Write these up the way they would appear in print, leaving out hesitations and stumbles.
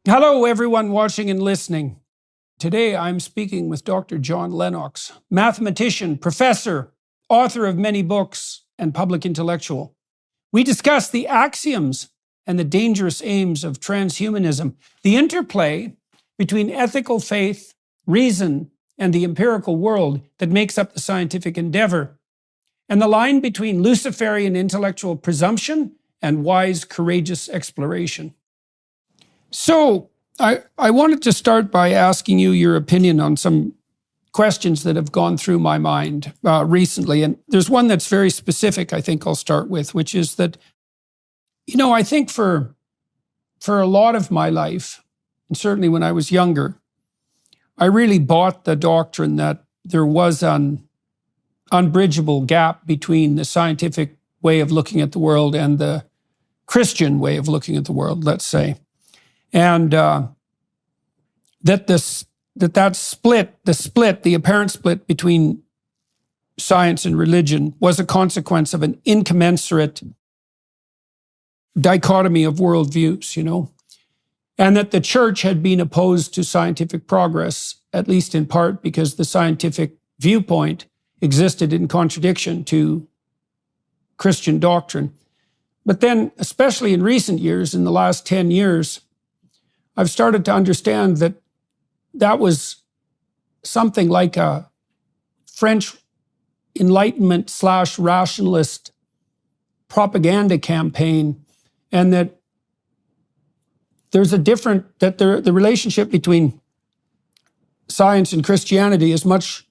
Hello, everyone watching and listening. Today, I'm speaking with Dr. John Lennox, mathematician, professor, author of many books, and public intellectual. We discuss the axioms and the dangerous aims of transhumanism, the interplay between ethical faith, reason, and the empirical world that makes up the scientific endeavor, and the line between Luciferian intellectual presumption and wise, courageous exploration. So, I wanted to start by asking you your opinion on some questions that have gone through my mind recently. And there's one that's very specific, I think I'll start with, which is that, I think for a lot of my life, and certainly when I was younger, I really bought the doctrine that there was an unbridgeable gap between the scientific way of looking at the world and the Christian way of looking at the world, let's say. And that split, the apparent split between science and religion was a consequence of an incommensurate dichotomy of worldviews, and that the church had been opposed to scientific progress, at least in part because the scientific viewpoint existed in contradiction to Christian doctrine. But then, especially in recent years, in the last 10 years, I've started to understand that that was something like a French Enlightenment / rationalist propaganda campaign, and that there's the relationship between science and Christianity is much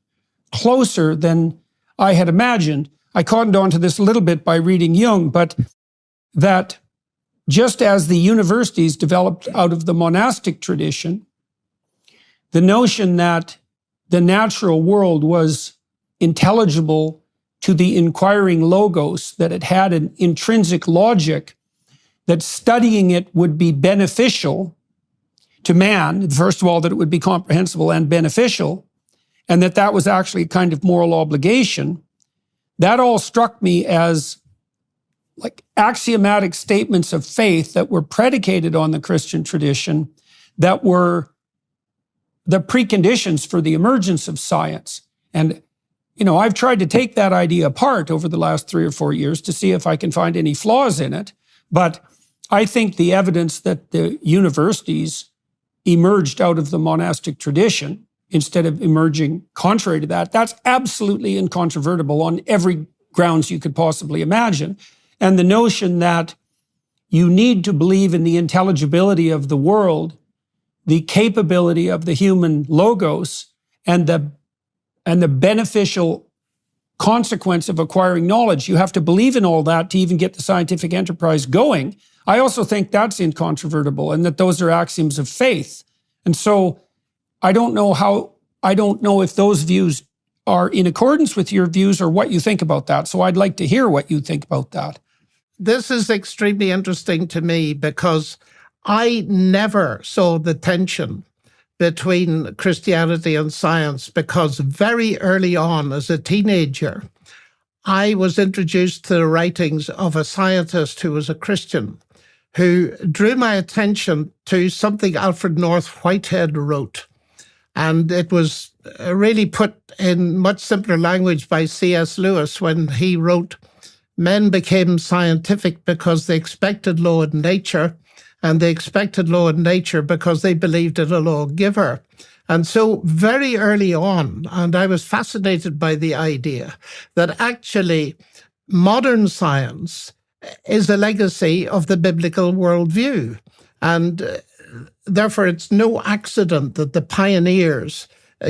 closer than I had imagined. I cottoned on to this a little bit by reading Jung, but that just as the universities developed out of the monastic tradition, the notion that the natural world was intelligible to the inquiring logos, that it had an intrinsic logic, that studying it would be beneficial to man, first of all, that it would be comprehensible and beneficial, and that was actually a kind of moral obligation, that all struck me as like axiomatic statements of faith that were predicated on the Christian tradition, that were the preconditions for the emergence of science. And, I've tried to take that idea apart over the last 3 or 4 years to see if I can find any flaws in it. But I think the evidence that the universities emerged out of the monastic tradition instead of emerging contrary to that, that's absolutely incontrovertible on every grounds you could possibly imagine. And the notion that you need to believe in the intelligibility of the world, the capability of the human logos, and the beneficial consequence of acquiring knowledge. You have to believe in all that to even get the scientific enterprise going. I also think that's incontrovertible, and that those are axioms of faith. And so I don't know if those views are in accordance with your views or what you think about that. So I'd like to hear what you think about that. This is extremely interesting to me because I never saw the tension between Christianity and science, because very early on as a teenager, I was introduced to the writings of a scientist who was a Christian, who drew my attention to something Alfred North Whitehead wrote. And it was really put in much simpler language by C.S. Lewis when he wrote, "Men became scientific because they expected law in nature, and they expected law in nature because they believed in a lawgiver." And so very early on, and I was fascinated by the idea that actually modern science is a legacy of the biblical worldview. And therefore, it's no accident that the pioneers,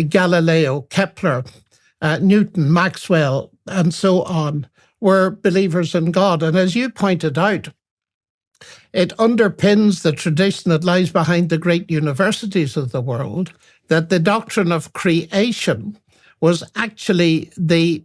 Galileo, Kepler, Newton, Maxwell, and so on, were believers in God. And as you pointed out, it underpins the tradition that lies behind the great universities of the world, that the doctrine of creation was actually the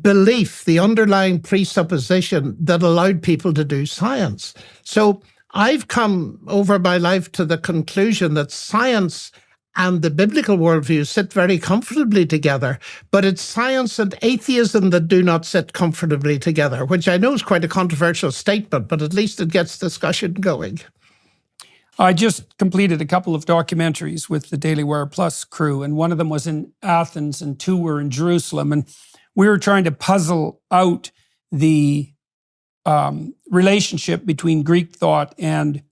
belief, the underlying presupposition that allowed people to do science. So I've come over my life to the conclusion that science and the biblical worldview sit very comfortably together, but it's science and atheism that do not sit comfortably together, which I know is quite a controversial statement, but at least it gets discussion going. I just completed a couple of documentaries with the Daily Wire Plus crew, and one of them was in Athens and two were in Jerusalem. And we were trying to puzzle out the relationship between Greek thought and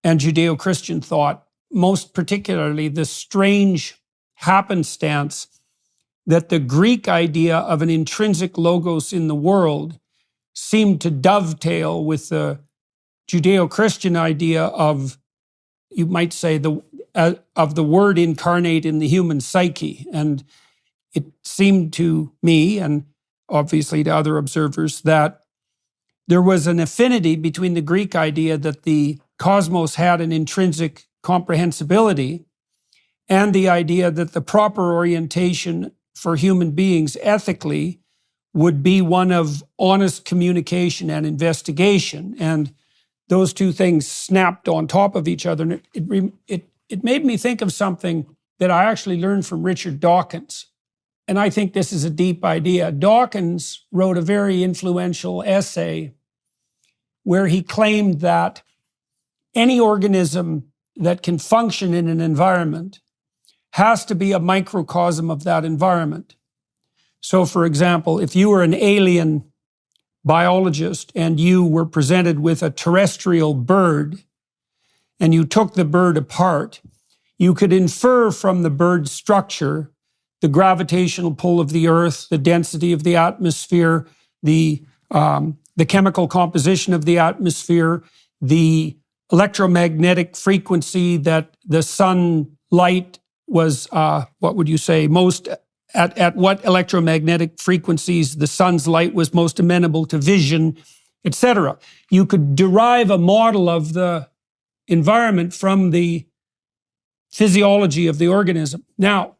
Judeo-Christian thought, most particularly the strange happenstance that the Greek idea of an intrinsic logos in the world seemed to dovetail with the Judeo-Christian idea of, you might say, of the word incarnate in the human psyche. And it seemed to me, and obviously to other observers, that there was an affinity between the Greek idea that the cosmos had an intrinsic comprehensibility and the idea that the proper orientation for human beings ethically would be one of honest communication and investigation. And those two things snapped on top of each other. And it made me think of something that I actually learned from Richard Dawkins. And I think this is a deep idea. Dawkins wrote a very influential essay where he claimed that any organism that can function in an environment has to be a microcosm of that environment. So, for example, if you were an alien biologist and you were presented with a terrestrial bird and you took the bird apart, you could infer from the bird's structure the gravitational pull of the Earth, the density of the atmosphere, the chemical composition of the atmosphere, the electromagnetic frequency that the sunlight was, what would you say, most at what electromagnetic frequencies the sun's light was most amenable to vision, etc. You could derive a model of the environment from the physiology of the organism. Now,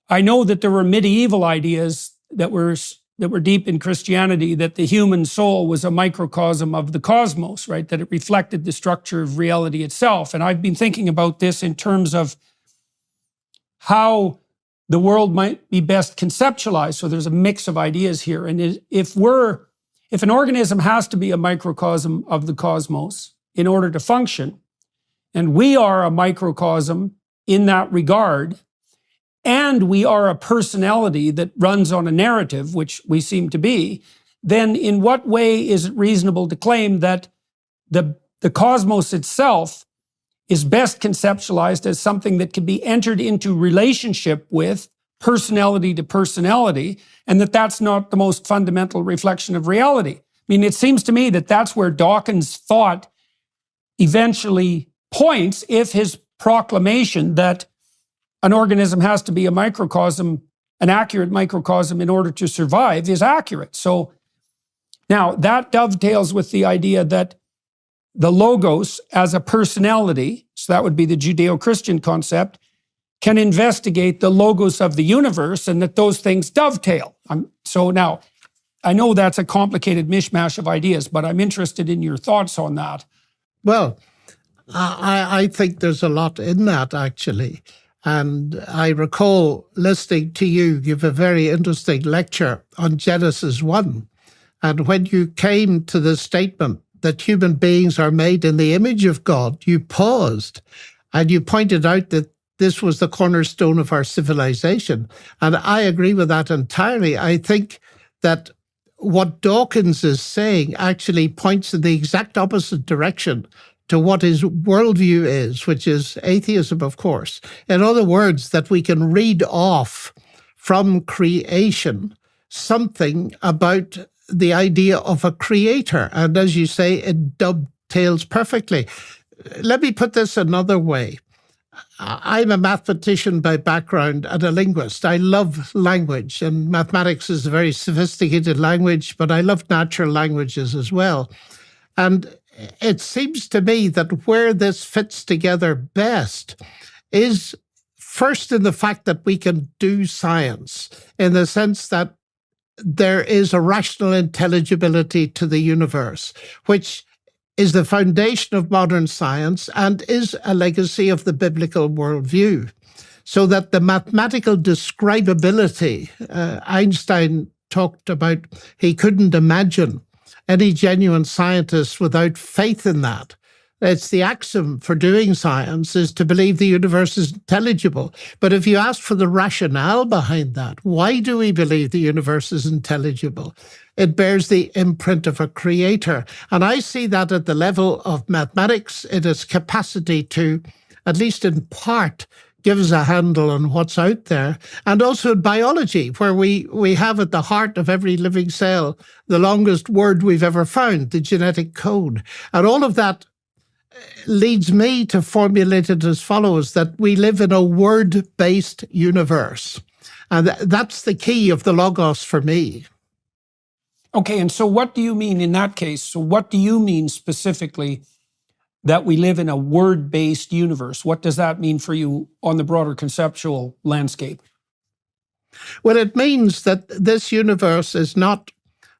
I know that there were medieval ideas that were deep in Christianity, that the human soul was a microcosm of the cosmos, right? That it reflected the structure of reality itself. And I've been thinking about this in terms of how the world might be best conceptualized. So there's a mix of ideas here. And if an organism has to be a microcosm of the cosmos in order to function, and we are a microcosm in that regard, and we are a personality that runs on a narrative, which we seem to be, then in what way is it reasonable to claim that the cosmos itself is best conceptualized as something that can be entered into relationship with personality to personality, and that that's not the most fundamental reflection of reality? I mean, it seems to me that that's where Dawkins' thought eventually points, if his proclamation that an organism has to be a microcosm, an accurate microcosm in order to survive, is accurate. So now that dovetails with the idea that the logos as a personality, so that would be the Judeo-Christian concept, can investigate the logos of the universe, and that those things dovetail. So now, I know that's a complicated mishmash of ideas, but I'm interested in your thoughts on that. Well, I think there's a lot in that, actually. And I recall listening to you give a very interesting lecture on Genesis 1. And when you came to the statement that human beings are made in the image of God, you paused and you pointed out that this was the cornerstone of our civilization. And I agree with that entirely. I think that what Dawkins is saying actually points in the exact opposite direction to what his worldview is, which is atheism, of course. In other words, that we can read off from creation something about the idea of a creator. And as you say, it dovetails perfectly. Let me put this another way. I'm a mathematician by background and a linguist. I love language, and mathematics is a very sophisticated language, but I love natural languages as well. And it seems to me that where this fits together best is first in the fact that we can do science, in the sense that there is a rational intelligibility to the universe, which is the foundation of modern science and is a legacy of the biblical worldview. So that the mathematical describability, Einstein talked about, he couldn't imagine any genuine scientist without faith in that It's the axiom for doing science is to believe the universe is intelligible. But if you ask for the rationale behind that, why do we believe the universe is intelligible? It bears the imprint of a creator. And I see that at the level of mathematics, in its capacity to, at least in part, give us a handle on what's out there. And also in biology, where we have at the heart of every living cell the longest word we've ever found, the genetic code. And all of that leads me to formulate it as follows, that we live in a word-based universe. And that's the key of the Logos for me. Okay, and so what do you mean in that case? So what do you mean specifically that we live in a word-based universe? What does that mean for you on the broader conceptual landscape? Well, it means that this universe is not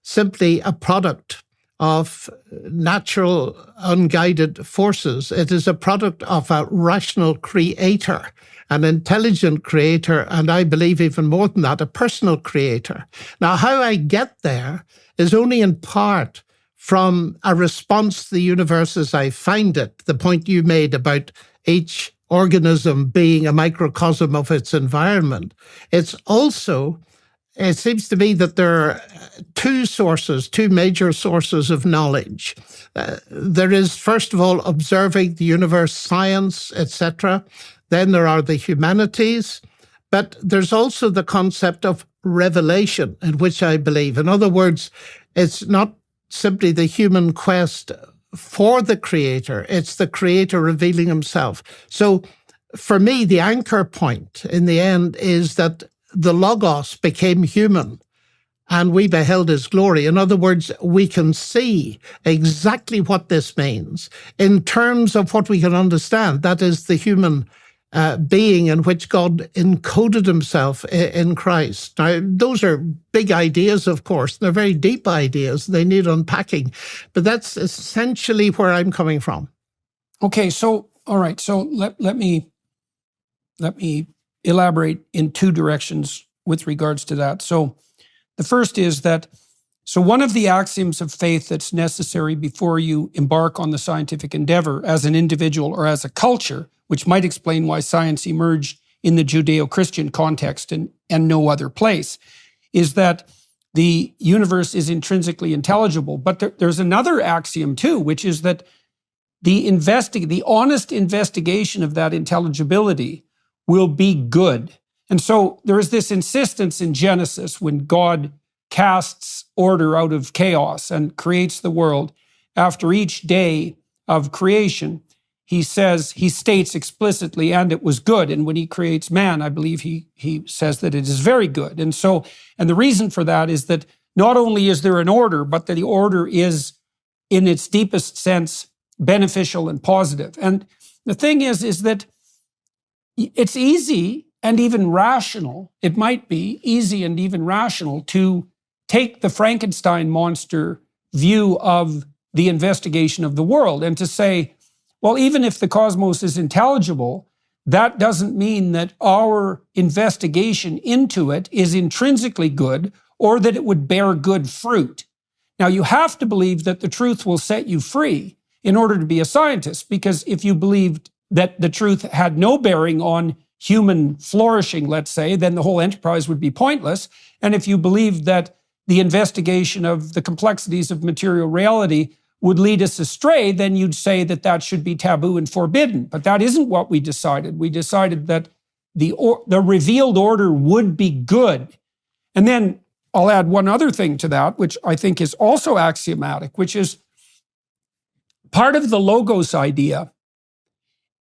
simply a product of natural, unguided forces. It is a product of a rational creator, an intelligent creator, and I believe even more than that, a personal creator. Now, how I get there is only in part from a response to the universe as I find it, the point you made about each organism being a microcosm of its environment. It's also, it seems to me that there are two major sources of knowledge. There is, first of all, observing the universe, science, etc. Then there are the humanities. But there's also the concept of revelation, in which I believe. In other words, it's not simply the human quest for the creator, it's the creator revealing himself. So for me, the anchor point in the end is that the Logos became human and we beheld his glory. In other words, we can see exactly what this means in terms of what we can understand. That is the human being in which God encoded himself in Christ. Now, those are big ideas, of course. They're very deep ideas. They need unpacking. But that's essentially where I'm coming from. Okay, so, all right. So let me elaborate in two directions with regards to that. So the first is that, so one of the axioms of faith that's necessary before you embark on the scientific endeavor as an individual or as a culture, which might explain why science emerged in the Judeo-Christian context and no other place, is that the universe is intrinsically intelligible. But there's another axiom too, which is that the honest investigation of that intelligibility will be good. And so there is this insistence in Genesis when God casts order out of chaos and creates the world. After each day of creation, he states explicitly, and it was good. And when he creates man, I believe he says that it is very good. And the reason for that is that not only is there an order, but that the order is, in its deepest sense, beneficial and positive. And the thing is that it's easy and even rational, it might be easy and even rational to take the Frankenstein monster view of the investigation of the world and to say, well, even if the cosmos is intelligible, that doesn't mean that our investigation into it is intrinsically good or that it would bear good fruit. Now, you have to believe that the truth will set you free in order to be a scientist, because if you believed that the truth had no bearing on human flourishing, let's say, then the whole enterprise would be pointless. And if you believed that the investigation of the complexities of material reality would lead us astray, then you'd say that that should be taboo and forbidden. But that isn't what we decided. We decided that the revealed order would be good. And then I'll add one other thing to that, which I think is also axiomatic, which is part of the Logos idea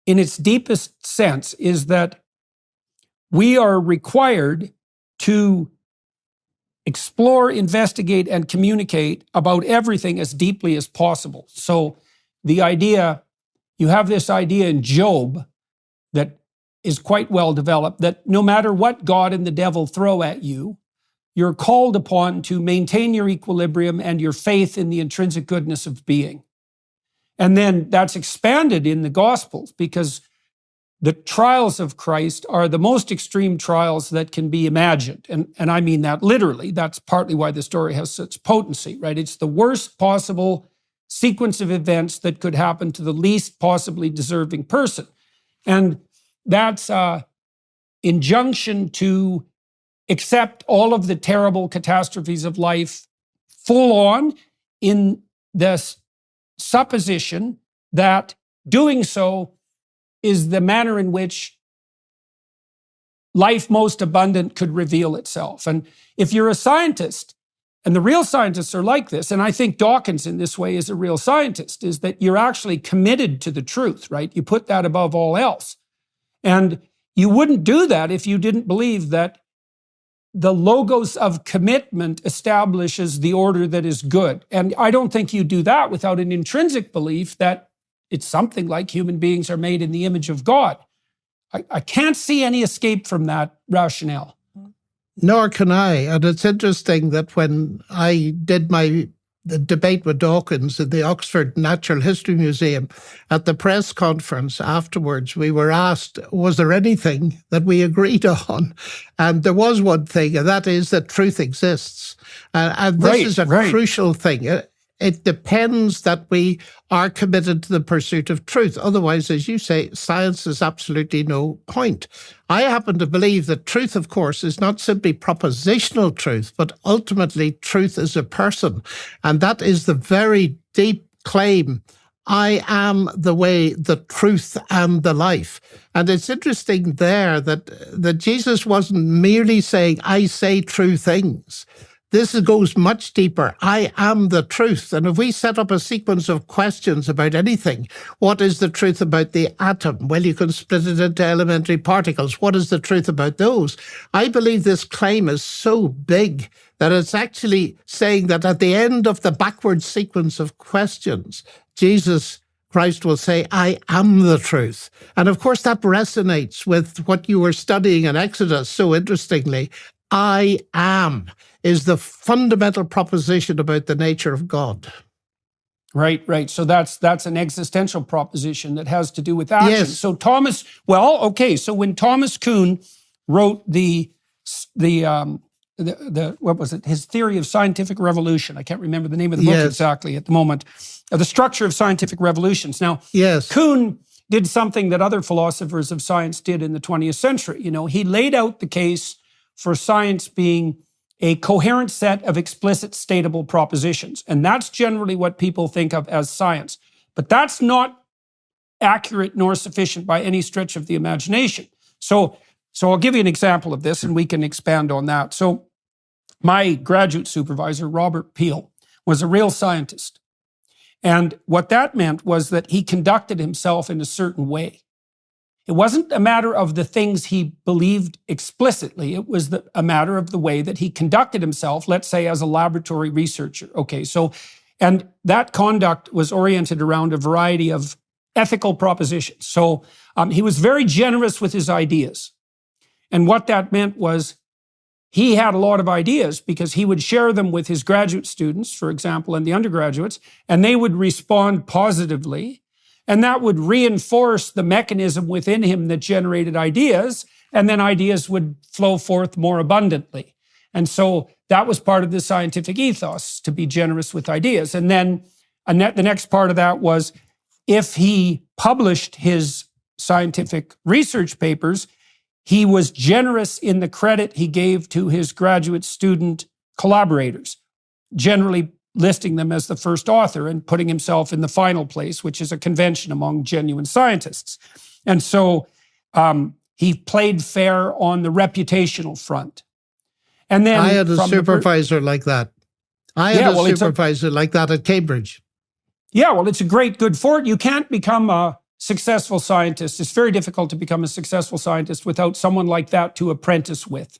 in its deepest sense is that we are required to explore, investigate, and communicate about everything as deeply as possible. So the idea, you have this idea in Job that is quite well developed, that no matter what God and the devil throw at you, you're called upon to maintain your equilibrium and your faith in the intrinsic goodness of being. And then that's expanded in the Gospels, because the trials of Christ are the most extreme trials that can be imagined. And I mean that literally. That's partly why the story has such potency, right? It's the worst possible sequence of events that could happen to the least possibly deserving person. And that's an injunction to accept all of the terrible catastrophes of life full on, in the supposition that doing so is the manner in which life most abundant could reveal itself. And if you're a scientist, and the real scientists are like this, and I think Dawkins in this way is a real scientist, is that you're actually committed to the truth, right? You put that above all else. And you wouldn't do that if you didn't believe that the logos of commitment establishes the order that is good. And I don't think you do that without an intrinsic belief that it's something like human beings are made in the image of God. I can't see any escape from that rationale. Nor can I. And it's interesting that when I did the debate with Dawkins at the Oxford Natural History Museum, at the press conference afterwards, we were asked, was there anything that we agreed on? And there was one thing, and that is that truth exists. And this is a crucial thing. It depends that we are committed to the pursuit of truth. Otherwise, as you say, science is absolutely no point. I happen to believe that truth, of course, is not simply propositional truth, but ultimately truth is a person. And that is the very deep claim. I am the way, the truth, and the life. And it's interesting there that Jesus wasn't merely saying, I say true things. This goes much deeper. I am the truth. And if we set up a sequence of questions about anything, what is the truth about the atom? Well, you can split it into elementary particles. What is the truth about those? I believe this claim is so big that it's actually saying that at the end of the backward sequence of questions, Jesus Christ will say, I am the truth. And of course, that resonates with what you were studying in Exodus so interestingly. I am is the fundamental proposition about the nature of God. Right. So that's an existential proposition that has to do with action. Yes. So so when Thomas Kuhn wrote the what was it? His theory of scientific revolution. I can't remember the name of the book exactly at the moment. The structure of scientific revolutions. Now, Kuhn did something that other philosophers of science did in the 20th century. He laid out the case for science being a coherent set of explicit statable propositions. And that's generally what people think of as science. But that's not accurate nor sufficient by any stretch of the imagination. So I'll give you an example of this and we can expand on that. So my graduate supervisor, Robert Peel, was a real scientist. And what that meant was that he conducted himself in a certain way. It wasn't a matter of the things he believed explicitly. It was a matter of the way that he conducted himself, let's say as a laboratory researcher. And that conduct was oriented around a variety of ethical propositions. So he was very generous with his ideas. And what that meant was he had a lot of ideas because he would share them with his graduate students, for example, and the undergraduates, and they would respond positively. And that would reinforce the mechanism within him that generated ideas, and then ideas would flow forth more abundantly. And so that was part of the scientific ethos, to be generous with ideas. And then the next part of that was if he published his scientific research papers, he was generous in the credit he gave to his graduate student collaborators, generally listing them as the first author and putting himself in the final place, which is a convention among genuine scientists. And so he played fair on the reputational front. And then I had a supervisor like that. I had a supervisor like that at Cambridge. Yeah, well, it's a good fortune. You can't become a successful scientist. It's very difficult to become a successful scientist without someone like that to apprentice with.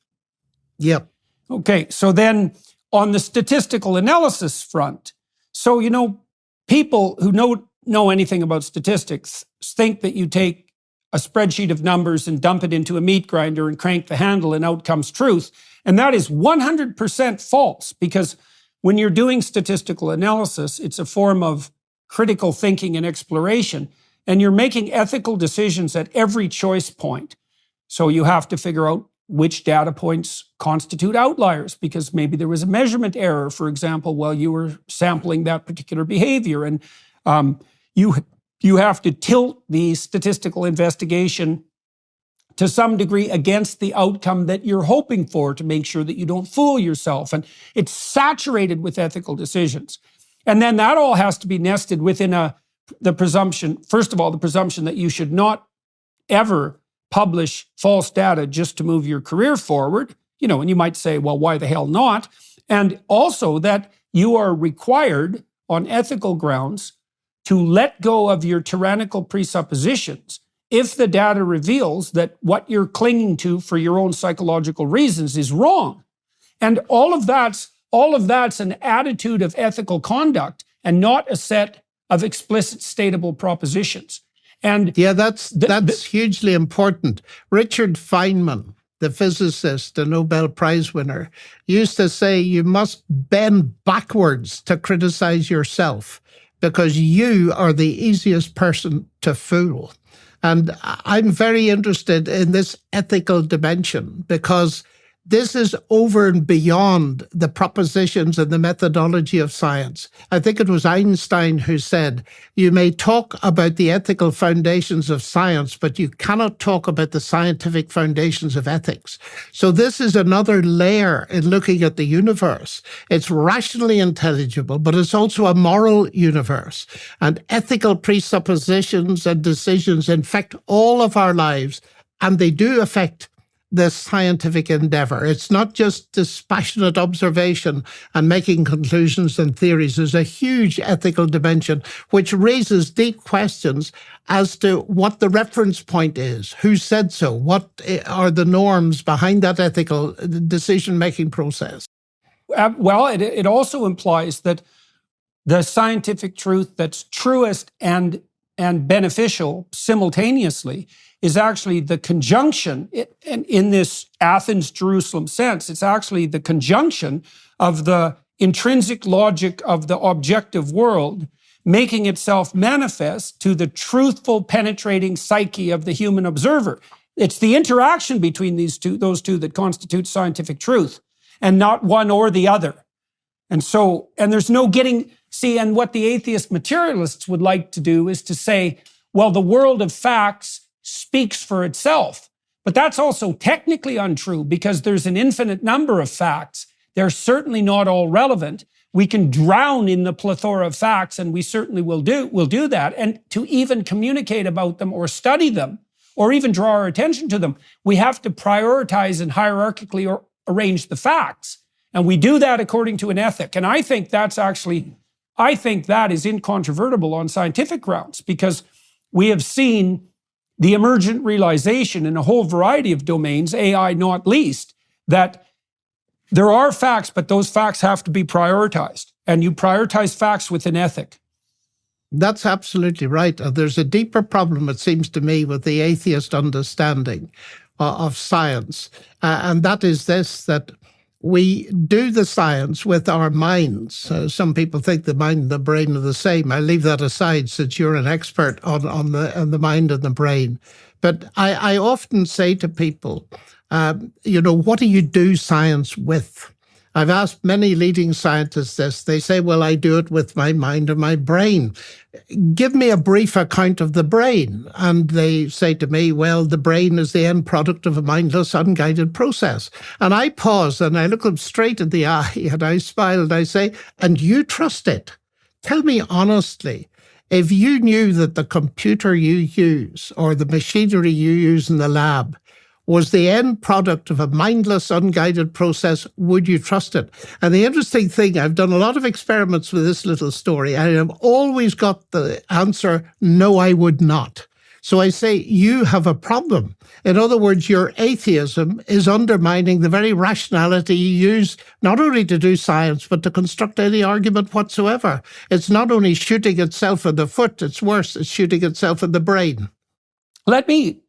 Yep. Okay, so then on the statistical analysis front, so, people who know anything about statistics think that you take a spreadsheet of numbers and dump it into a meat grinder and crank the handle and out comes truth. And that is 100% false, because when you're doing statistical analysis, it's a form of critical thinking and exploration, and you're making ethical decisions at every choice point. So you have to figure out which data points constitute outliers, because maybe there was a measurement error, for example, while you were sampling that particular behavior. And you have to tilt the statistical investigation to some degree against the outcome that you're hoping for to make sure that you don't fool yourself. And it's saturated with ethical decisions. And then that all has to be nested within the presumption, first of all, the presumption that you should not ever publish false data just to move your career forward. And you might say, well, why the hell not? And also that you are required on ethical grounds to let go of your tyrannical presuppositions if the data reveals that what you're clinging to for your own psychological reasons is wrong. And all of that's an attitude of ethical conduct and not a set of explicit statable propositions. And yeah, that's hugely important. Richard Feynman, the physicist, the Nobel Prize winner, used to say you must bend backwards to criticize yourself because you are the easiest person to fool. And I'm very interested in this ethical dimension because this is over and beyond the propositions and the methodology of science. I think it was Einstein who said, you may talk about the ethical foundations of science, but you cannot talk about the scientific foundations of ethics. So this is another layer in looking at the universe. It's rationally intelligible, but it's also a moral universe. And ethical presuppositions and decisions infect all of our lives, and they do affect the scientific endeavor. It's not just dispassionate observation and making conclusions and theories. There's a huge ethical dimension which raises deep questions as to what the reference point is, who said so, what are the norms behind that ethical decision-making process. Well, it also implies that the scientific truth that's truest and beneficial simultaneously is actually the conjunction, and in this Athens-Jerusalem sense, it's actually the conjunction of the intrinsic logic of the objective world making itself manifest to the truthful, penetrating psyche of the human observer. It's the interaction between those two that constitutes scientific truth, and not one or the other. And there's no getting, and what the atheist materialists would like to do is to say, well, the world of facts speaks for itself. But that's also technically untrue because there's an infinite number of facts. They're certainly not all relevant. We can drown in the plethora of facts, and we certainly will do that. And to even communicate about them or study them or even draw our attention to them, we have to prioritize and hierarchically arrange the facts. And we do that according to an ethic. And I think that is incontrovertible on scientific grounds because we have seen the emergent realization in a whole variety of domains, AI not least, that there are facts, but those facts have to be prioritized. And you prioritize facts with an ethic. That's absolutely right. There's a deeper problem, it seems to me, with the atheist understanding of science. And that is this, that we do the science with our minds. Some people think the mind and the brain are the same. I leave that aside since you're an expert on the mind and the brain. But I often say to people, what do you do science with? I've asked many leading scientists this. They say, well, I do it with my mind and my brain. Give me a brief account of the brain. And they say to me, well, the brain is the end product of a mindless, unguided process. And I pause and I look them straight in the eye and I smile and I say, and you trust it? Tell me honestly, if you knew that the computer you use or the machinery you use in the lab was the end product of a mindless, unguided process, would you trust it? And the interesting thing, I've done a lot of experiments with this little story. I have always got the answer, no, I would not. So I say, you have a problem. In other words, your atheism is undermining the very rationality you use not only to do science, but to construct any argument whatsoever. It's not only shooting itself in the foot, it's worse, it's shooting itself in the brain. Let me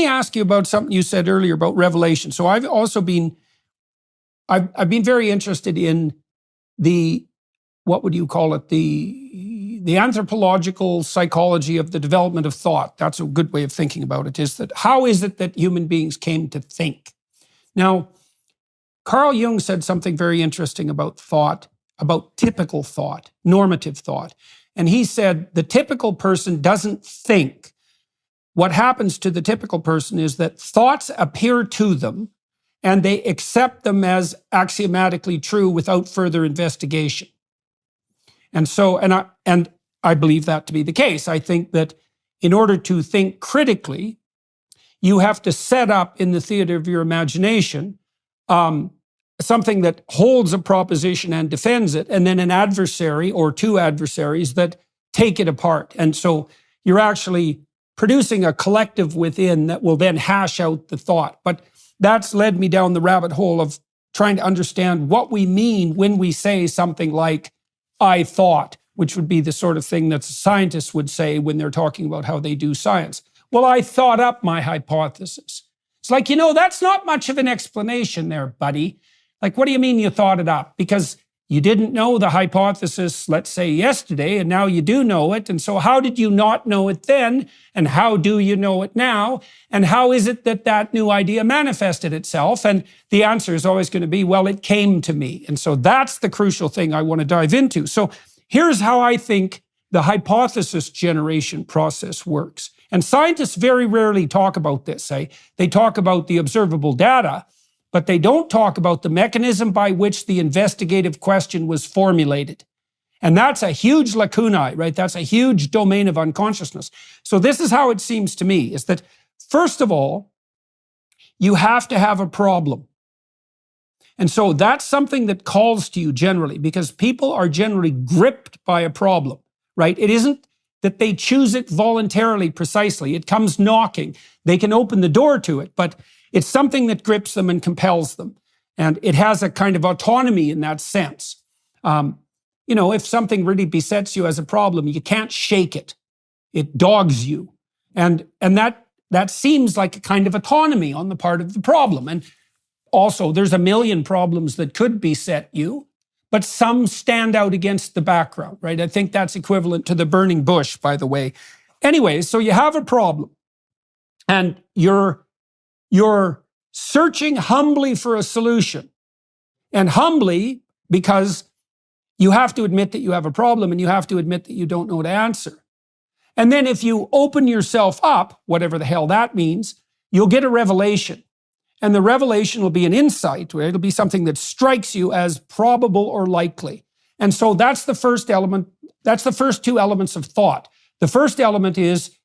ask you about something you said earlier about revelation. So I've also been very interested in the, what would you call it, the anthropological psychology of the development of thought. That's a good way of thinking about it, is that how is it that human beings came to think? Now, Carl Jung said something very interesting about thought, about typical thought, normative thought. And he said the typical person doesn't think. What happens to the typical person is that thoughts appear to them and they accept them as axiomatically true without further investigation. And so, and I believe that to be the case. I think that in order to think critically, you have to set up in the theater of your imagination something that holds a proposition and defends it, and then an adversary or two adversaries that take it apart. And so you're actually producing a collective within that will then hash out the thought. But that's led me down the rabbit hole of trying to understand what we mean when we say something like, I thought, which would be the sort of thing that scientists would say when they're talking about how they do science. Well, I thought up my hypothesis. It's like, that's not much of an explanation there, buddy. Like, what do you mean you thought it up? Because you didn't know the hypothesis, let's say, yesterday, and now you do know it. And so how did you not know it then? And how do you know it now? And how is it that that new idea manifested itself? And the answer is always going to be, well, it came to me. And so that's the crucial thing I want to dive into. So here's how I think the hypothesis generation process works. And scientists very rarely talk about this. They talk about the observable data, but they don't talk about the mechanism by which the investigative question was formulated. And that's a huge lacunae, right? That's a huge domain of unconsciousness. So this is how it seems to me, is that first of all, you have to have a problem. And so that's something that calls to you generally, because people are generally gripped by a problem, right? It isn't that they choose it voluntarily precisely. It comes knocking. They can open the door to it, but it's something that grips them and compels them. And it has a kind of autonomy in that sense. If something really besets you as a problem, you can't shake it. It dogs you. And that seems like a kind of autonomy on the part of the problem. And also, there's a million problems that could beset you, but some stand out against the background, right? I think that's equivalent to the burning bush, by the way. Anyway, so you have a problem, and you're searching humbly for a solution. And humbly, because you have to admit that you have a problem, and you have to admit that you don't know the answer. And then if you open yourself up, whatever the hell that means, you'll get a revelation. And the revelation will be an insight, right? It'll be something that strikes you as probable or likely. And so that's the first element. That's the first two elements of thought. The first element is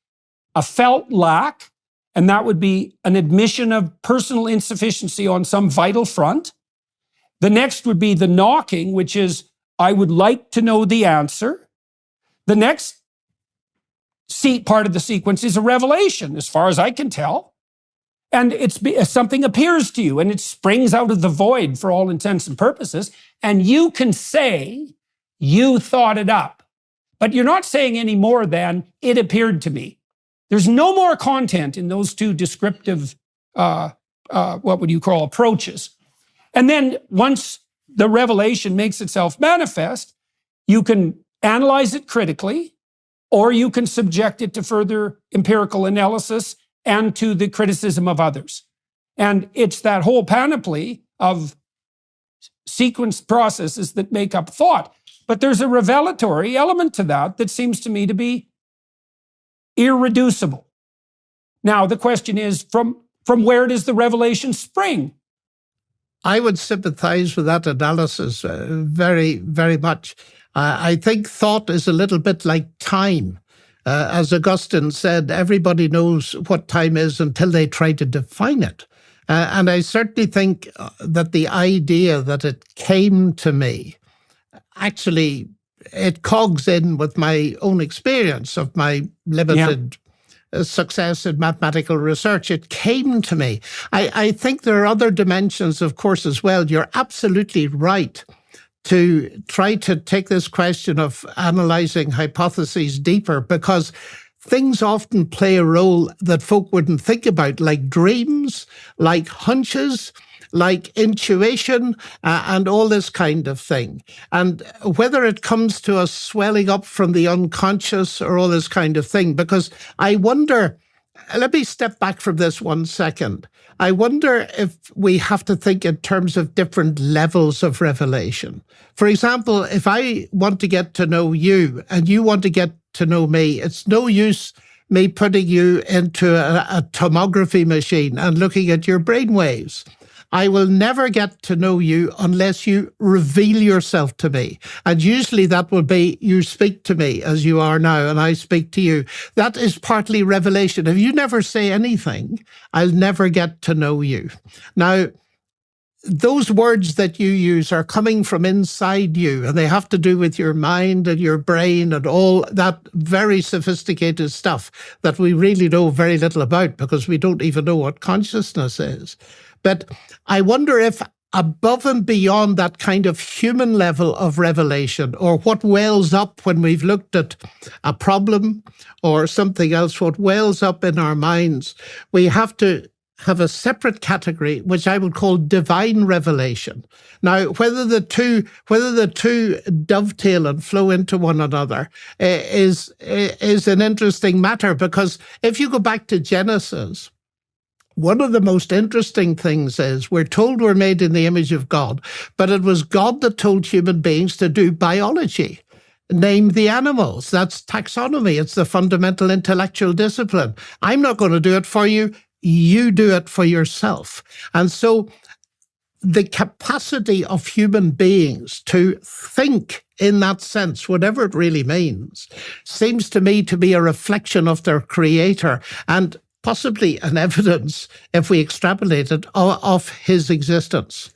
a felt lack, and that would be an admission of personal insufficiency on some vital front. The next would be the knocking, which is, I would like to know the answer. The next part of the sequence is a revelation, as far as I can tell. And something appears to you, and it springs out of the void for all intents and purposes, and you can say you thought it up. But you're not saying any more than, it appeared to me. There's no more content in those two descriptive, what would you call, approaches. And then once the revelation makes itself manifest, you can analyze it critically, or you can subject it to further empirical analysis and to the criticism of others. And it's that whole panoply of sequenced processes that make up thought. But there's a revelatory element to that seems to me to be irreducible. Now, the question is, from where does the revelation spring? I would sympathize with that analysis very, very much. I think thought is a little bit like time. As Augustine said, everybody knows what time is until they try to define it. And I certainly think that the idea that it came to me, actually, it cogs in with my own experience of my limited success in mathematical research. It came to me. I think there are other dimensions, of course, as well. You're absolutely right to try to take this question of analyzing hypotheses deeper, because things often play a role that folk wouldn't think about, like dreams, like hunches, like intuition, and all this kind of thing. And whether it comes to us swelling up from the unconscious or all this kind of thing, because I wonder let me step back from this 1 second. I wonder if we have to think in terms of different levels of revelation. For example, if I want to get to know you and you want to get to know me, it's no use me putting you into a tomography machine and looking at your brainwaves. I will never get to know you unless you reveal yourself to me. And usually that will be you speak to me as you are now and I speak to you. That is partly revelation. If you never say anything, I'll never get to know you. Now, those words that you use are coming from inside you, and they have to do with your mind and your brain and all that very sophisticated stuff that we really know very little about because we don't even know what consciousness is. But I wonder if above and beyond that kind of human level of revelation, or what wells up when we've looked at a problem or something else, what wells up in our minds, we have to have a separate category, which I would call divine revelation. Now, whether the two dovetail and flow into one another is an interesting matter, because if you go back to Genesis, one of the most interesting things is we're told we're made in the image of God, but it was God that told human beings to do biology. Name the animals. That's taxonomy. It's the fundamental intellectual discipline. I'm not going to do it for you. You do it for yourself. And so the capacity of human beings to think in that sense, whatever it really means, seems to me to be a reflection of their creator and possibly an evidence, if we extrapolate it, of his existence.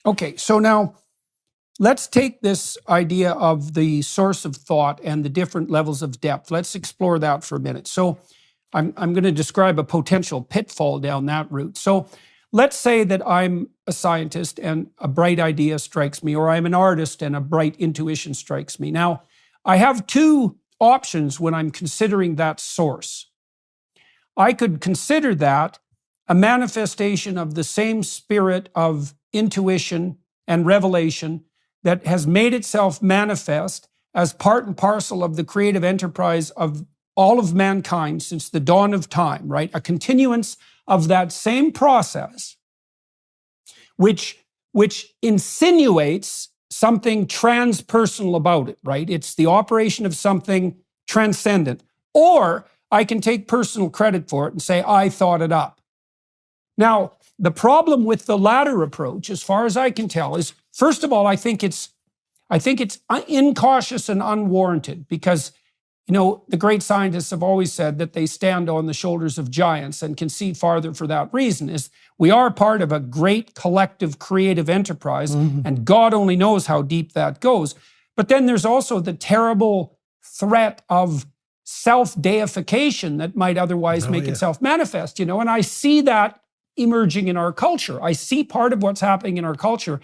Okay, so now let's take this idea of the source of thought and the different levels of depth. Let's explore that for a minute. So I'm going to describe a potential pitfall down that route. So let's say that I'm a scientist and a bright idea strikes me, or I'm an artist and a bright intuition strikes me. Now, I have two options when I'm considering that source. I could consider that a manifestation of the same spirit of intuition and revelation that has made itself manifest as part and parcel of the creative enterprise of all of mankind since the dawn of time, right? A continuance of that same process, which insinuates something transpersonal about it, right? It's the operation of something transcendent. Or I can take personal credit for it and say, I thought it up. Now, the problem with the latter approach, as far as I can tell, is, first of all, I think it's incautious and unwarranted because, you know, the great scientists have always said that they stand on the shoulders of giants and can see farther for that reason, is we are part of a great collective creative enterprise, and God only knows how deep that goes. But then there's also the terrible threat of self-deification that might otherwise make itself manifest, you know, and I see that emerging in our culture. I see part of what's happening in our culture,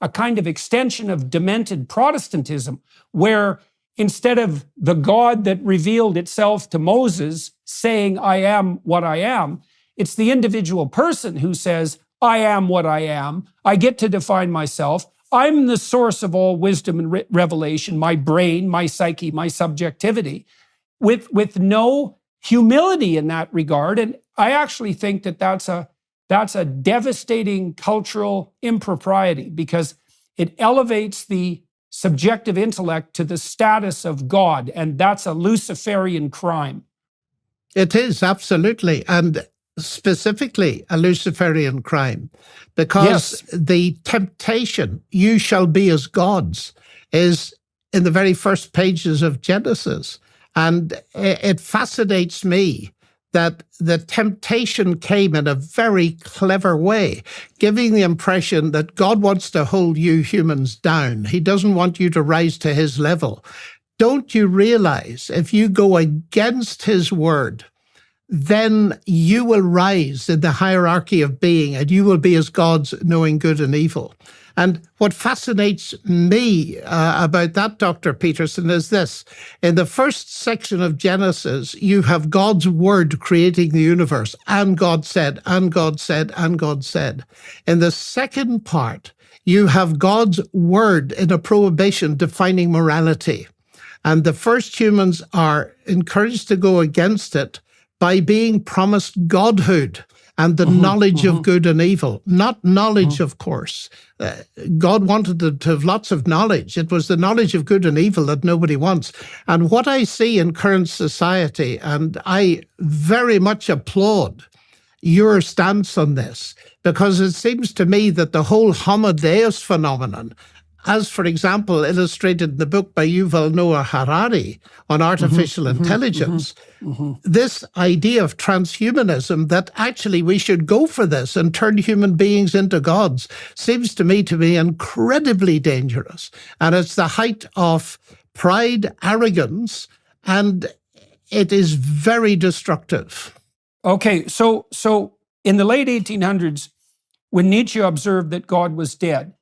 a kind of extension of demented Protestantism, where instead of the God that revealed itself to Moses saying, I am what I am, it's the individual person who says, I am what I am. I get to define myself. I'm the source of all wisdom and revelation, my brain, my psyche, my subjectivity, with no humility in that regard. And I actually think that that's a devastating cultural impropriety because it elevates the subjective intellect to the status of God, and that's a Luciferian crime. It is, absolutely, and specifically a Luciferian crime, because the temptation, you shall be as gods, is in the very first pages of Genesis. And it fascinates me that the temptation came in a very clever way, giving the impression that God wants to hold you humans down. He doesn't want you to rise to his level. Don't you realize if you go against his word, then you will rise in the hierarchy of being and you will be as gods knowing good and evil. And what fascinates me about that, Dr. Peterson, is this. In the first section of Genesis, you have God's word creating the universe, and God said, and God said, and God said. In the second part, you have God's word in a prohibition defining morality. And the first humans are encouraged to go against it by being promised godhood and the knowledge of good and evil. Not knowledge, of course. God wanted them to have lots of knowledge. It was the knowledge of good and evil that nobody wants. And what I see in current society, and I very much applaud your stance on this, because it seems to me that the whole Homo Deus phenomenon, as, for example, illustrated in the book by Yuval Noah Harari on artificial intelligence, this idea of transhumanism, that actually we should go for this and turn human beings into gods, seems to me to be incredibly dangerous. And it's the height of pride, arrogance, and it is very destructive. Okay, so in the late 1800s, when Nietzsche observed that God was dead,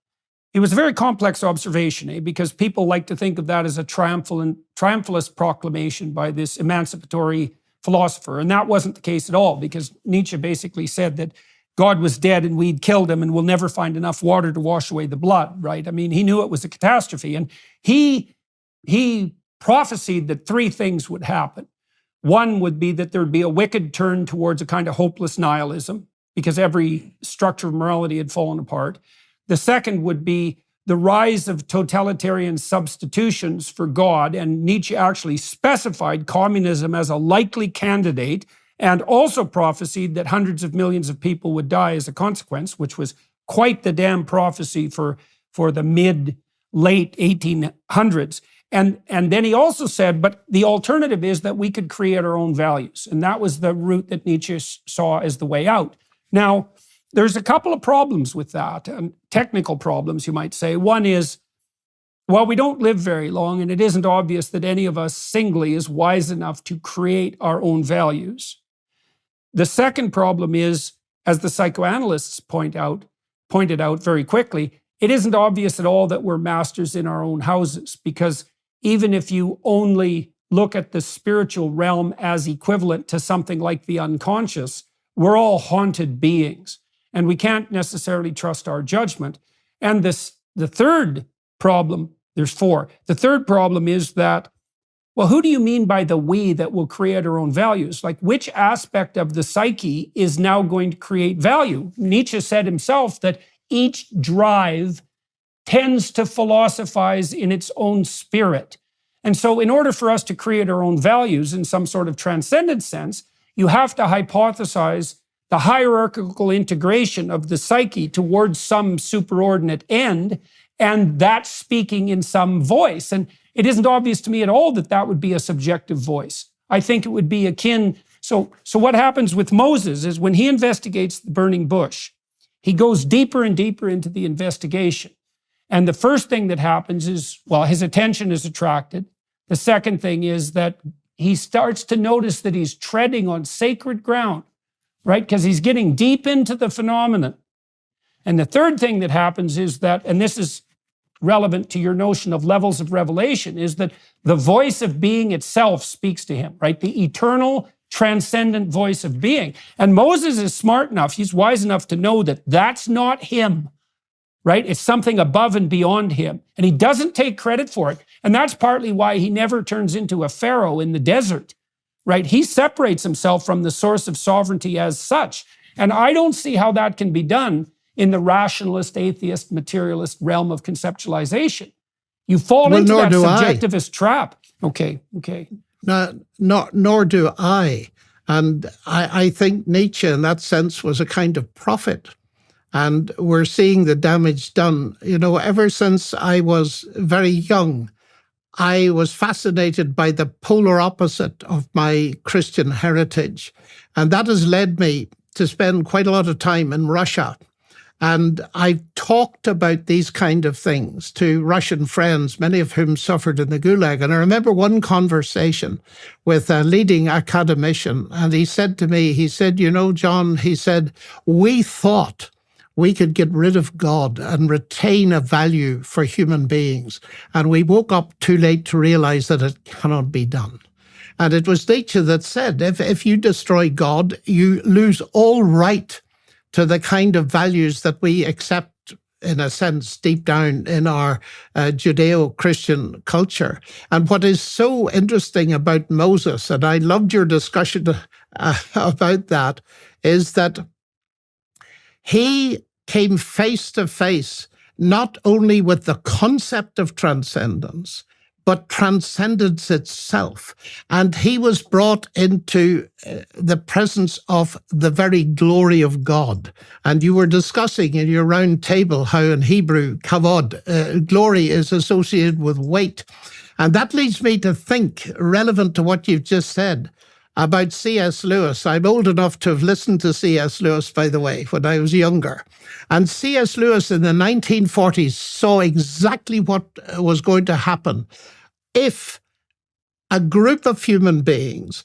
it was a very complex observation, because people like to think of that as a triumphalist proclamation by this emancipatory philosopher. And that wasn't the case at all, because Nietzsche basically said that God was dead and we'd killed him and we'll never find enough water to wash away the blood, right? I mean, he knew it was a catastrophe. And he prophesied that three things would happen. One would be that there'd be a wicked turn towards a kind of hopeless nihilism, because every structure of morality had fallen apart. The second would be the rise of totalitarian substitutions for God, and Nietzsche actually specified communism as a likely candidate, and also prophesied that hundreds of millions of people would die as a consequence, which was quite the damn prophecy for the mid-late 1800s. And then he also said, but the alternative is that we could create our own values. And that was the route that Nietzsche saw as the way out. Now, there's a couple of problems with that, and technical problems, you might say. One is, well, we don't live very long, and it isn't obvious that any of us singly is wise enough to create our own values. The second problem is, as the psychoanalysts pointed out very quickly, it isn't obvious at all that we're masters in our own houses, because even if you only look at the spiritual realm as equivalent to something like the unconscious, we're all haunted beings. And we can't necessarily trust our judgment. And the third problem, there's four. The third problem is that, well, who do you mean by the we that will create our own values? Like, which aspect of the psyche is now going to create value? Nietzsche said himself that each drive tends to philosophize in its own spirit. And so in order for us to create our own values in some sort of transcendent sense, you have to hypothesize the hierarchical integration of the psyche towards some superordinate end, and that speaking in some voice. And it isn't obvious to me at all that that would be a subjective voice. I think it would be akin. So what happens with Moses is, when he investigates the burning bush, he goes deeper and deeper into the investigation. And the first thing that happens is, well, his attention is attracted. The second thing is that he starts to notice that he's treading on sacred ground, right? Because he's getting deep into the phenomenon. And the third thing that happens is that, and this is relevant to your notion of levels of revelation, is that the voice of being itself speaks to him, right? The eternal, transcendent voice of being. And Moses is smart enough, he's wise enough to know that that's not him, right? It's something above and beyond him. And he doesn't take credit for it. And that's partly why he never turns into a pharaoh in the desert, right? He separates himself from the source of sovereignty as such. And I don't see how that can be done in the rationalist, atheist, materialist realm of conceptualization. You fall into that subjectivist trap. Okay. Nor do I. And I think Nietzsche, in that sense, was a kind of prophet. And we're seeing the damage done. You know, ever since I was very young, I was fascinated by the polar opposite of my Christian heritage. And that has led me to spend quite a lot of time in Russia. And I've talked about these kind of things to Russian friends, many of whom suffered in the Gulag. And I remember one conversation with a leading academician. And he said to me, he said, you know, John, he said, we thought we could get rid of God and retain a value for human beings. And we woke up too late to realize that it cannot be done. And it was Nietzsche that said, if you destroy God, you lose all right to the kind of values that we accept in a sense, deep down in our Judeo-Christian culture. And what is so interesting about Moses, and I loved your discussion about that, is that he came face to face not only with the concept of transcendence, but transcendence itself. And he was brought into the presence of the very glory of God. And you were discussing in your round table how in Hebrew, kavod, glory is associated with weight. And that leads me to think, relevant to what you've just said, about C.S. Lewis. I'm old enough to have listened to C.S. Lewis, by the way, when I was younger. And C.S. Lewis in the 1940s saw exactly what was going to happen if a group of human beings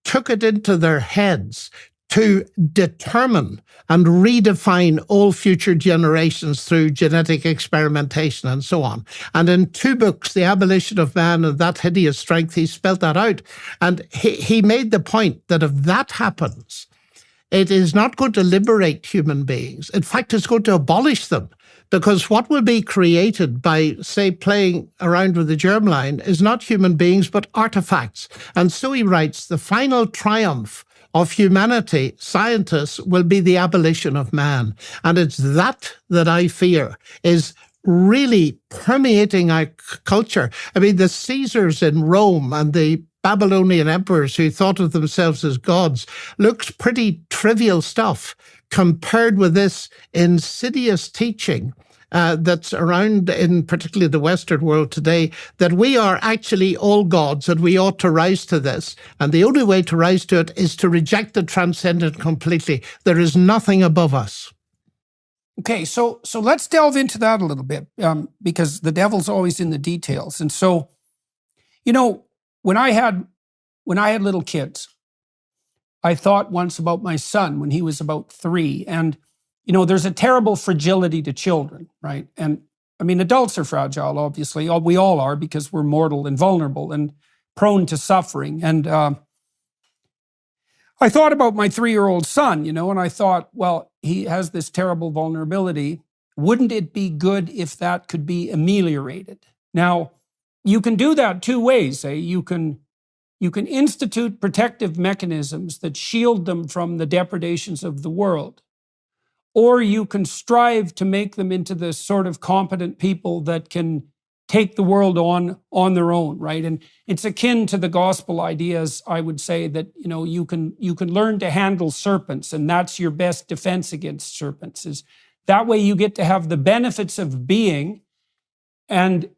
took it into their heads to determine and redefine all future generations through genetic experimentation and so on. And in 2 books, The Abolition of Man and That Hideous Strength, he spelled that out. And he made the point that if that happens, it is not going to liberate human beings. In fact, it's going to abolish them. Because what will be created by, say, playing around with the germline is not human beings, but artifacts. And so he writes, the final triumph of humanity, scientists, will be the abolition of man. And it's that I fear is really permeating our culture. I mean, the Caesars in Rome and the Babylonian emperors who thought of themselves as gods looks pretty trivial stuff compared with this insidious teaching that's around in particularly the Western world today, that we are actually all gods and we ought to rise to this. And the only way to rise to it is to reject the transcendent completely. There is nothing above us. Okay, so let's delve into that a little bit, because the devil's always in the details. And so, you know, when I had little kids, I thought once about my son when he was about 3. And, you know, there's a terrible fragility to children, right? And I mean, adults are fragile, obviously. We all are, because we're mortal and vulnerable and prone to suffering. And I thought about my 3-year-old son, you know, and I thought, well, he has this terrible vulnerability. Wouldn't it be good if that could be ameliorated? Now, you can do that 2 ways. You can institute protective mechanisms that shield them from the depredations of the world. Or you can strive to make them into the sort of competent people that can take the world on their own, right? And it's akin to the gospel ideas, I would say, that, you know, you can learn to handle serpents, and that's your best defense against serpents. Is that way you get to have the benefits of being and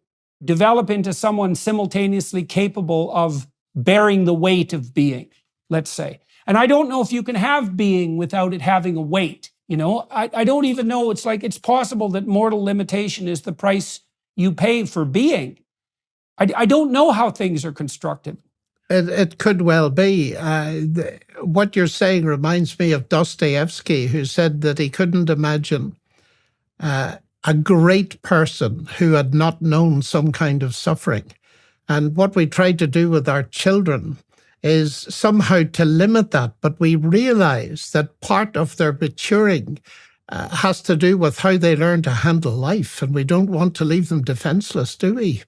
develop into someone simultaneously capable of bearing the weight of being, let's say. And I don't know if you can have being without it having a weight. You know, I don't even know. It's like, it's possible that mortal limitation is the price you pay for being. I don't know how things are constructed. It could well be. What you're saying reminds me of Dostoevsky, who said that he couldn't imagine a great person who had not known some kind of suffering. And what we try to do with our children is somehow to limit that. But we realize that part of their maturing has to do with how they learn to handle life. And we don't want to leave them defenseless, do we?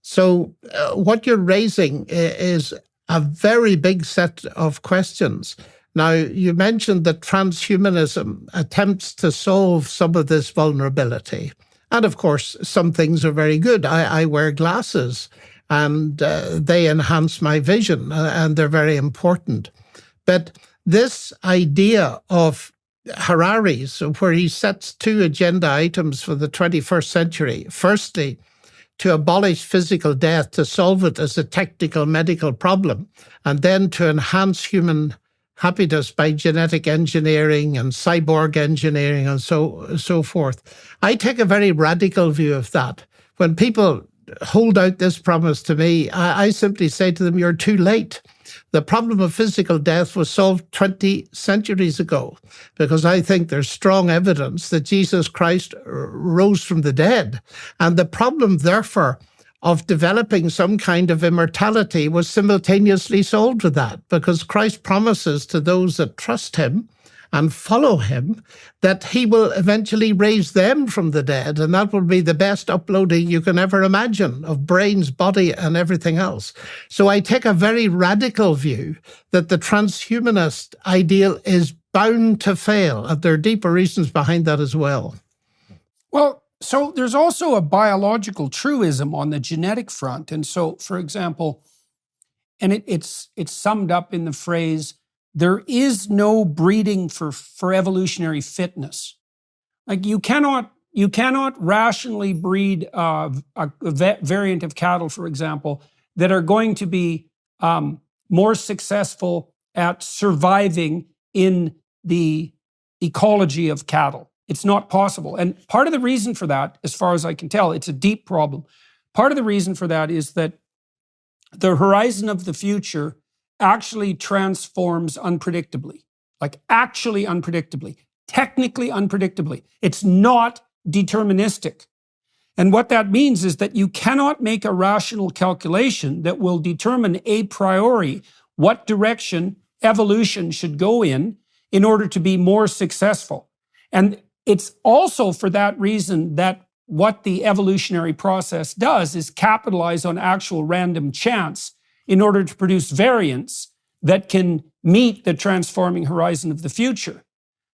So what you're raising is a very big set of questions. Now, you mentioned that transhumanism attempts to solve some of this vulnerability. And of course, some things are very good. I wear glasses, and they enhance my vision, and they're very important. But this idea of Harari's, where he sets 2 agenda items for the 21st century, firstly, to abolish physical death, to solve it as a technical medical problem, and then to enhance human happiness by genetic engineering and cyborg engineering and so forth. I take a very radical view of that. When people hold out this promise to me, I simply say to them, you're too late. The problem of physical death was solved 20 centuries ago, because I think there's strong evidence that Jesus Christ rose from the dead. And the problem, therefore, of developing some kind of immortality was simultaneously solved with that, because Christ promises to those that trust him and follow him that he will eventually raise them from the dead, and that will be the best uploading you can ever imagine of brains, body, and everything else. So I take a very radical view that the transhumanist ideal is bound to fail, and there are deeper reasons behind that as well. Well, so there's also a biological truism on the genetic front. And so, for example, and it's summed up in the phrase, there is no breeding for evolutionary fitness. Like you cannot rationally breed a variant of cattle, for example, that are going to be more successful at surviving in the ecology of cattle. It's not possible. And part of the reason for that, as far as I can tell, it's a deep problem. Part of the reason for that is that the horizon of the future actually transforms unpredictably, like actually unpredictably, technically unpredictably. It's not deterministic. And what that means is that you cannot make a rational calculation that will determine a priori what direction evolution should go in order to be more successful. And it's also for that reason that what the evolutionary process does is capitalize on actual random chance in order to produce variants that can meet the transforming horizon of the future.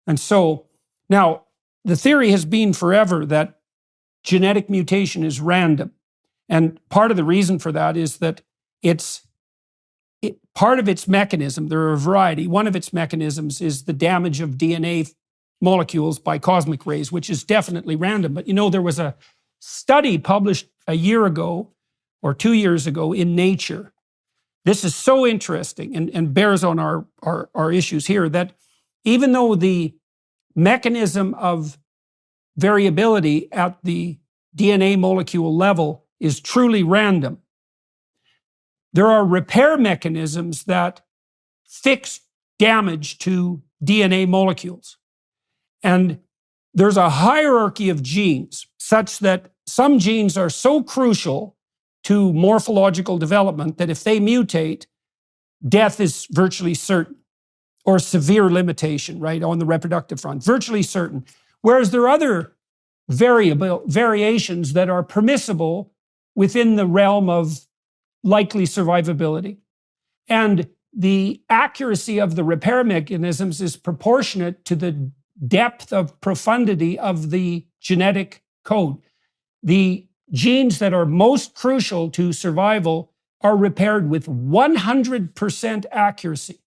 And so now the theory has been forever that genetic mutation is random. And part of the reason for that is that part of its mechanism, there are a variety, one of its mechanisms is the damage of DNA molecules by cosmic rays, which is definitely random. But there was a study published a year ago or 2 years ago in Nature. This is so interesting and bears on our issues here, that even though the mechanism of variability at the DNA molecule level is truly random, there are repair mechanisms that fix damage to DNA molecules. And there's a hierarchy of genes such that some genes are so crucial to morphological development that if they mutate, death is virtually certain, or severe limitation, right, on the reproductive front, virtually certain. Whereas there are other variations that are permissible within the realm of likely survivability. And the accuracy of the repair mechanisms is proportionate to the depth of profundity of the genetic code. The genes that are most crucial to survival are repaired with 100% accuracy.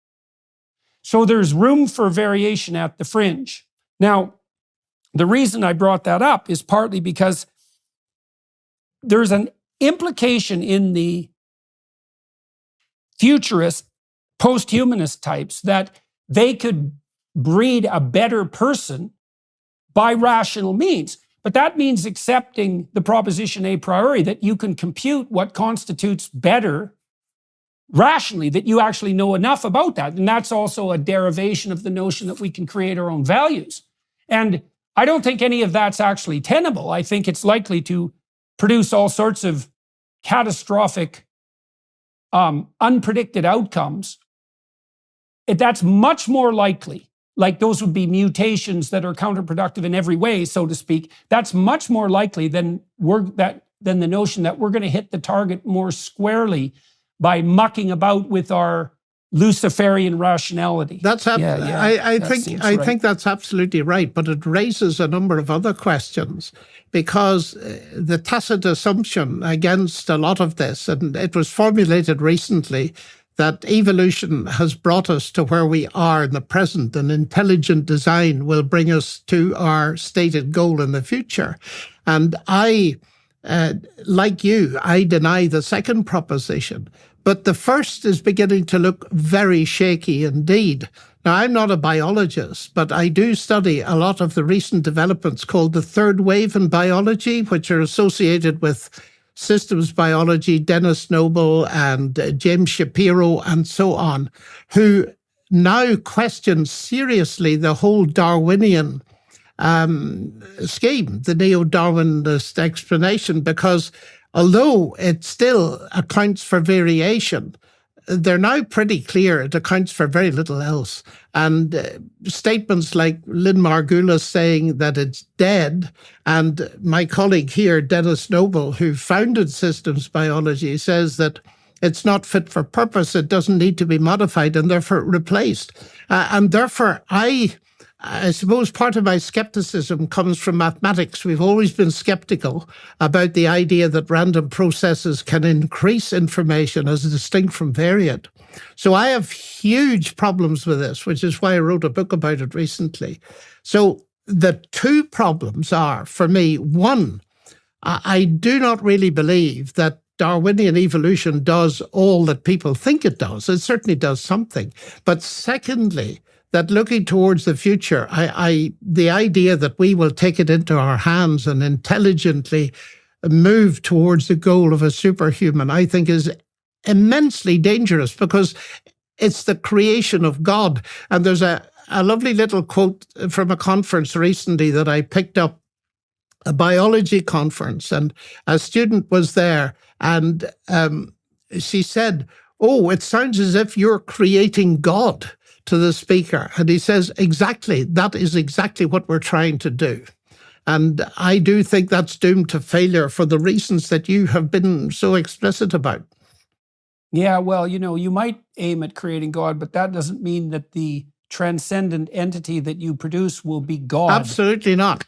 So there's room for variation at the fringe. Now, the reason I brought that up is partly because there's an implication in the futurist, post-humanist types that they could breed a better person by rational means. But that means accepting the proposition a priori that you can compute what constitutes better rationally, that you actually know enough about that. And that's also a derivation of the notion that we can create our own values. And I don't think any of that's actually tenable. I think it's likely to produce all sorts of catastrophic, unpredicted outcomes. That's much more likely. Like those would be mutations that are counterproductive in every way, so to speak. That's much more likely than the notion that we're going to hit the target more squarely by mucking about with our Luciferian rationality. I think that's absolutely right, but it raises a number of other questions, because the tacit assumption against a lot of this, and it was formulated recently, that evolution has brought us to where we are in the present, and intelligent design will bring us to our stated goal in the future. And I, like you, I deny the second proposition. But the first is beginning to look very shaky indeed. Now, I'm not a biologist, but I do study a lot of the recent developments called the third wave in biology, which are associated with systems biology, Dennis Noble and James Shapiro and so on, who now question seriously the whole Darwinian scheme, the neo-Darwinist explanation, because although it still accounts for variation, they're now pretty clear it accounts for very little else. And statements like Lynn Margulis saying that it's dead, and my colleague here, Dennis Noble, who founded systems biology, says that it's not fit for purpose, it doesn't need to be modified, and therefore replaced. And therefore, I suppose part of my skepticism comes from mathematics. We've always been skeptical about the idea that random processes can increase information as distinct from vary it. So I have huge problems with this, which is why I wrote a book about it recently. So the two problems are, for me, one, I do not really believe that Darwinian evolution does all that people think it does. It certainly does something. But secondly, that looking towards the future, the idea that we will take it into our hands and intelligently move towards the goal of a superhuman, I think is immensely dangerous, because it's the creation of God. And there's a lovely little quote from a conference recently that I picked up, a biology conference, and a student was there, and she said, "Oh, it sounds as if you're creating God," to the speaker. And he says, exactly, that is exactly what we're trying to do. And I do think that's doomed to failure for the reasons that you have been so explicit about. Yeah, well, you might aim at creating God, but that doesn't mean that the transcendent entity that you produce will be God. Absolutely not.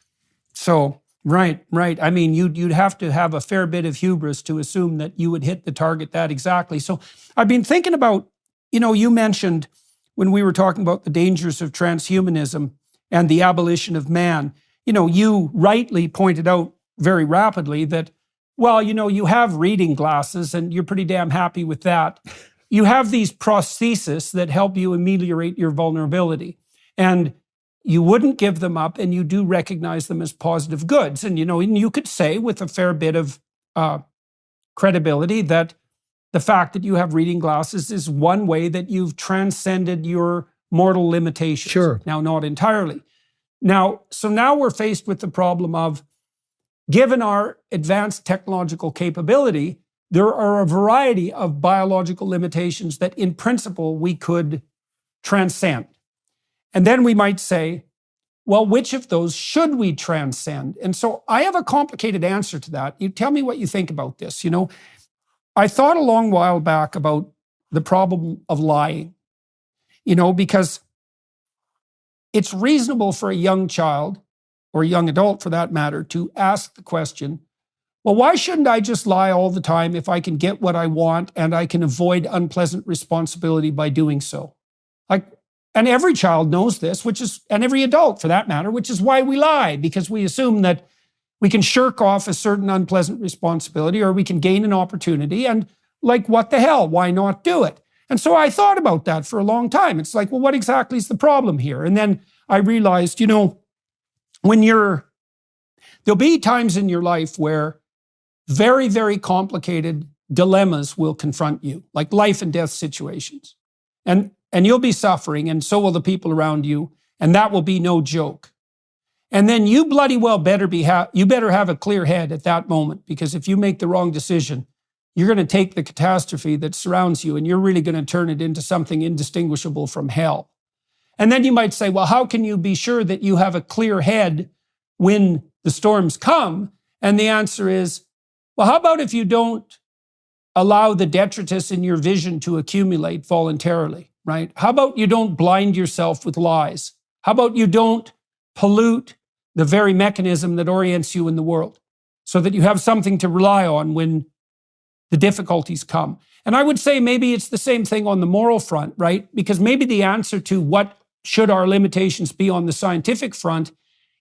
So, right. I mean, you'd have to have a fair bit of hubris to assume that you would hit the target that exactly. So I've been thinking about, you mentioned when we were talking about the dangers of transhumanism and the abolition of man, you rightly pointed out very rapidly that, well, you have reading glasses and you're pretty damn happy with that. You have these prostheses that help you ameliorate your vulnerability, and you wouldn't give them up, and you do recognize them as positive goods. And, and you could say with a fair bit of credibility that the fact that you have reading glasses is one way that you've transcended your mortal limitations. Sure. Now, not entirely. So now we're faced with the problem of, given our advanced technological capability, there are a variety of biological limitations that in principle we could transcend. And then we might say, well, which of those should we transcend? And so I have a complicated answer to that. You tell me what you think about this. I thought a long while back about the problem of lying, because it's reasonable for a young child, or a young adult for that matter, to ask the question, well, why shouldn't I just lie all the time if I can get what I want and I can avoid unpleasant responsibility by doing so? And every child knows this, and every adult for that matter, which is why we lie, because we assume that we can shirk off a certain unpleasant responsibility, or we can gain an opportunity, and what the hell, why not do it? And so I thought about that for a long time. It's like, well, what exactly is the problem here? And then I realized, there'll be times in your life where very, very complicated dilemmas will confront you, like life and death situations. And you'll be suffering, and so will the people around you, and that will be no joke. And then you bloody well better have a clear head at that moment, because if you make the wrong decision, you're going to take the catastrophe that surrounds you and you're really going to turn it into something indistinguishable from hell. And then you might say, well, how can you be sure that you have a clear head when the storms come? And the answer is, well, how about if you don't allow the detritus in your vision to accumulate voluntarily, right? How about you don't blind yourself with lies? How about you don't pollute the very mechanism that orients you in the world, so that you have something to rely on when the difficulties come? And I would say maybe it's the same thing on the moral front, right? Because maybe the answer to what should our limitations be on the scientific front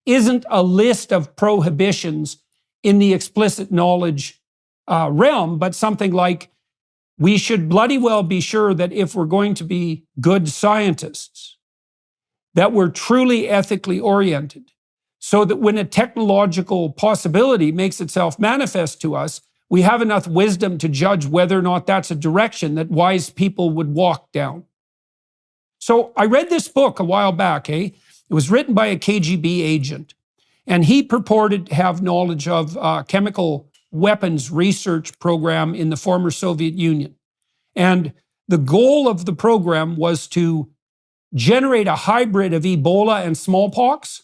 isn't a list of prohibitions in the explicit knowledge realm, but something like, we should bloody well be sure that if we're going to be good scientists, that we're truly ethically oriented, so that when a technological possibility makes itself manifest to us, we have enough wisdom to judge whether or not that's a direction that wise people would walk down. So I read this book a while back, It was written by a KGB agent, and he purported to have knowledge of chemical weapons research program in the former Soviet Union. And the goal of the program was to generate a hybrid of Ebola and smallpox,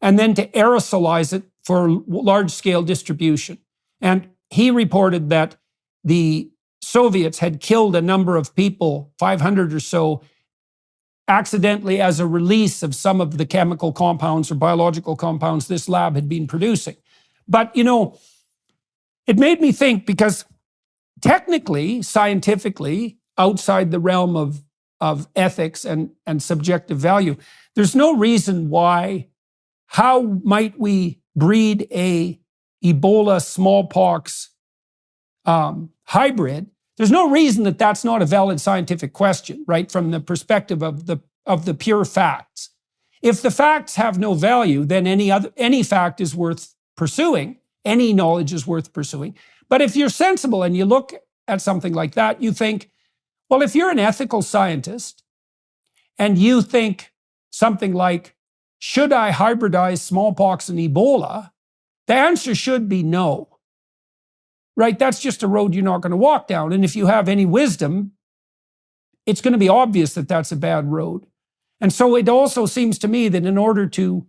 and then to aerosolize it for large-scale distribution. And he reported that the Soviets had killed a number of people, 500 or so, accidentally as a release of some of the chemical compounds or biological compounds this lab had been producing. But, you know, it made me think, because technically, scientifically, outside the realm of ethics and subjective value, there's no reason why, how might we breed a Ebola smallpox hybrid? There's no reason that that's not a valid scientific question, right? From the perspective of the pure facts. If the facts have no value, then any fact is worth pursuing. Any knowledge is worth pursuing. But if you're sensible and you look at something like that, you think, well, if you're an ethical scientist and you think something like, should I hybridize smallpox and Ebola? The answer should be no. Right? That's just a road you're not going to walk down. And if you have any wisdom, it's going to be obvious that that's a bad road. And so it also seems to me that in order to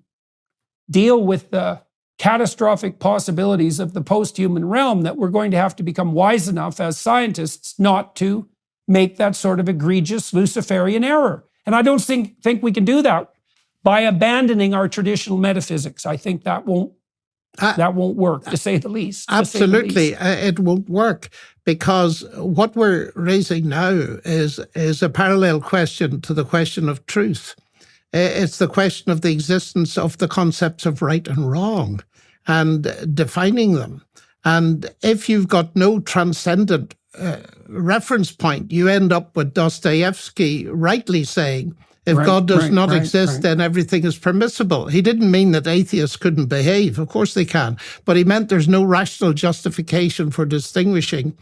deal with the catastrophic possibilities of the post-human realm, that we're going to have to become wise enough as scientists not to make that sort of egregious Luciferian error. And I don't think we can do that by abandoning our traditional metaphysics. I think that won't work, to say the least. Absolutely, it won't work, because what we're raising now is a parallel question to the question of truth. It's the question of the existence of the concepts of right and wrong and defining them. And if you've got no transcendent reference point, you end up with Dostoevsky rightly saying, if God does not exist, then everything is permissible. He didn't mean that atheists couldn't behave. Of course they can. But he meant there's no rational justification for distinguishing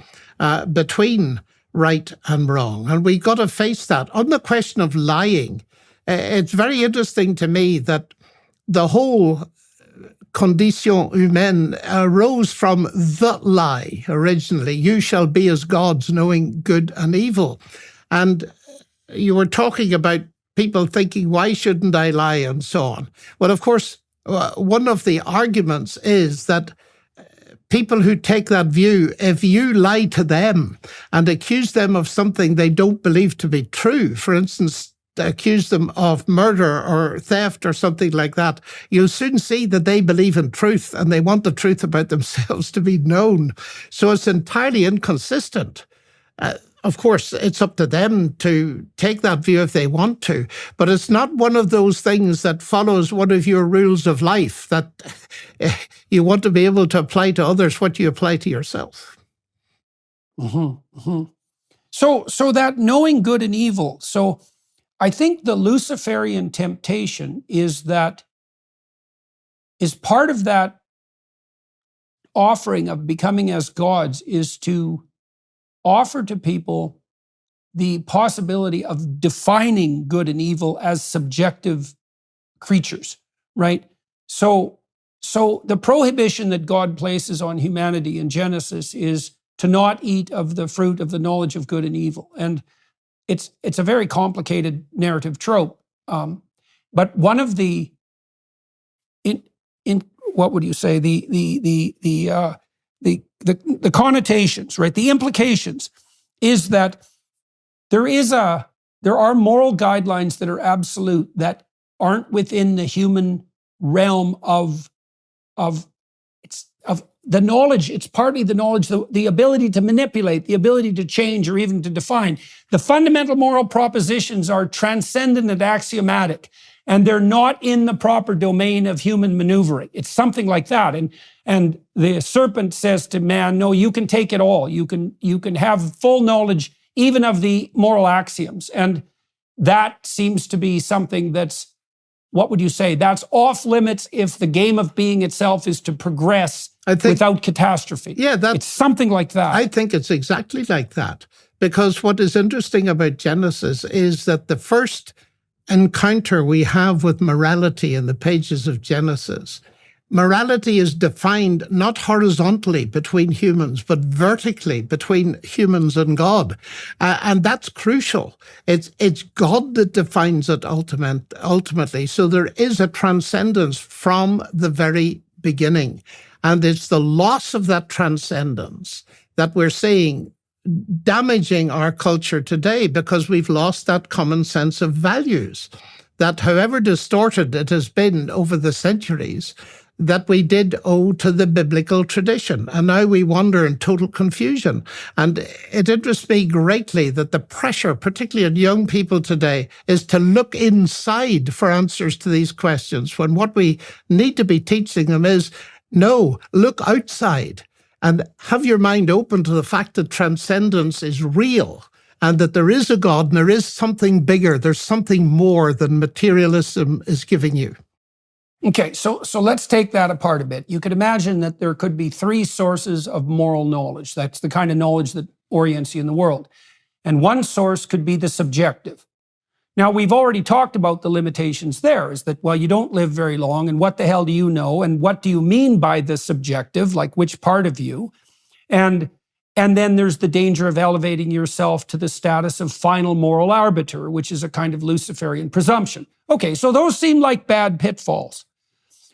between right and wrong. And we've got to face that. On the question of lying, it's very interesting to me that the whole condition humaine arose from the lie originally. You shall be as gods, knowing good and evil. And you were talking about people thinking, why shouldn't I lie, and so on. Well, of course, one of the arguments is that people who take that view, if you lie to them and accuse them of something they don't believe to be true, for instance, accuse them of murder or theft or something like that, you'll soon see that they believe in truth and they want the truth about themselves to be known. So it's entirely inconsistent. Of course, it's up to them to take that view if they want to, but it's not one of those things that follows one of your rules of life, that you want to be able to apply to others what you apply to yourself. Mm-hmm, mm-hmm. So that knowing good and evil. So I think the Luciferian temptation is part of that offering of becoming as gods, is to offer to people the possibility of defining good and evil as subjective creatures, right? So the prohibition that God places on humanity in Genesis is to not eat of the fruit of the knowledge of good and evil. And it's a very complicated narrative trope. But one of the, in what would you say, the connotations, right? The implications is that there are moral guidelines that are absolute, that aren't within the human realm of the knowledge. It's partly the knowledge, the ability to manipulate, the ability to change or even to define. The fundamental moral propositions are transcendent and axiomatic, and they're not in the proper domain of human maneuvering. It's something like that. And the serpent says to man, no, you can take it all. You can have full knowledge even of the moral axioms. And that seems to be something that's, what would you say? That's off limits if the game of being itself is to progress without catastrophe. Yeah, it's something like that. I think it's exactly like that. Because what is interesting about Genesis is that the first encounter we have with morality in the pages of Genesis Morality is defined not horizontally between humans, but vertically between humans and God. And that's crucial. It's God that defines it ultimately. So there is a transcendence from the very beginning. And it's the loss of that transcendence that we're seeing damaging our culture today, because we've lost that common sense of values that, however distorted it has been over the centuries, that we did owe to the biblical tradition. And now we wander in total confusion. And it interests me greatly that the pressure, particularly on young people today, is to look inside for answers to these questions, when what we need to be teaching them is, no, look outside and have your mind open to the fact that transcendence is real, and that there is a God and there is something bigger. There's something more than materialism is giving you. Okay, so let's take that apart a bit. You could imagine that there could be three sources of moral knowledge. That's the kind of knowledge that orients you in the world. And one source could be the subjective. Now, we've already talked about the limitations there, is that, well, you don't live very long, and what the hell do you know? And what do you mean by the subjective? Like, which part of you? And then there's the danger of elevating yourself to the status of final moral arbiter, which is a kind of Luciferian presumption. Okay, so those seem like bad pitfalls.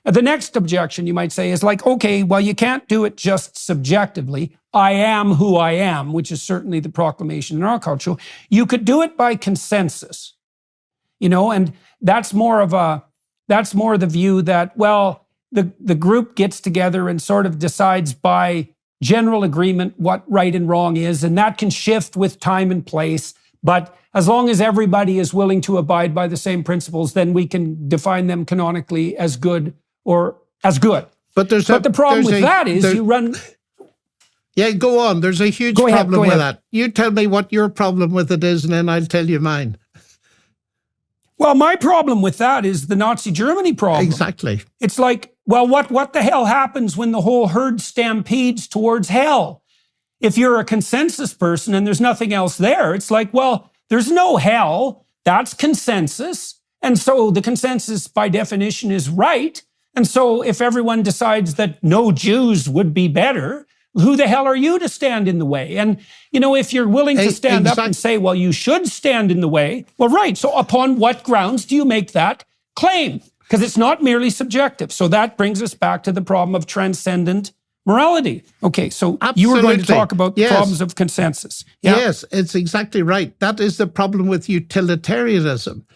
The next objection, you might say, is like, okay, well, you can't do it just subjectively. I am who I am, which is certainly the proclamation in our culture. You could do it by consensus, and that's more the view that, well, the group gets together and sort of decides by general agreement what right and wrong is, and that can shift with time and place. But as long as everybody is willing to abide by the same principles, then we can define them canonically as good or as good. But the problem with that is you run... Yeah, go on. There's a huge problem with that. You tell me what your problem with it is, and then I'll tell you mine. Well, my problem with that is the Nazi Germany problem. Exactly. It's like, well, what the hell happens when the whole herd stampedes towards hell? If you're a consensus person and there's nothing else there, it's like, well, there's no hell. That's consensus. And so the consensus by definition is right. And so if everyone decides that no Jews would be better, who the hell are you to stand in the way? And, if you're willing to stand up and say, well, you should stand in the way, well, right. So upon what grounds do you make that claim? Because it's not merely subjective. So that brings us back to the problem of transcendent morality. Okay, so Absolutely. You were going to talk about the problems of consensus. Yeah? Yes, it's exactly right. That is the problem with utilitarianism.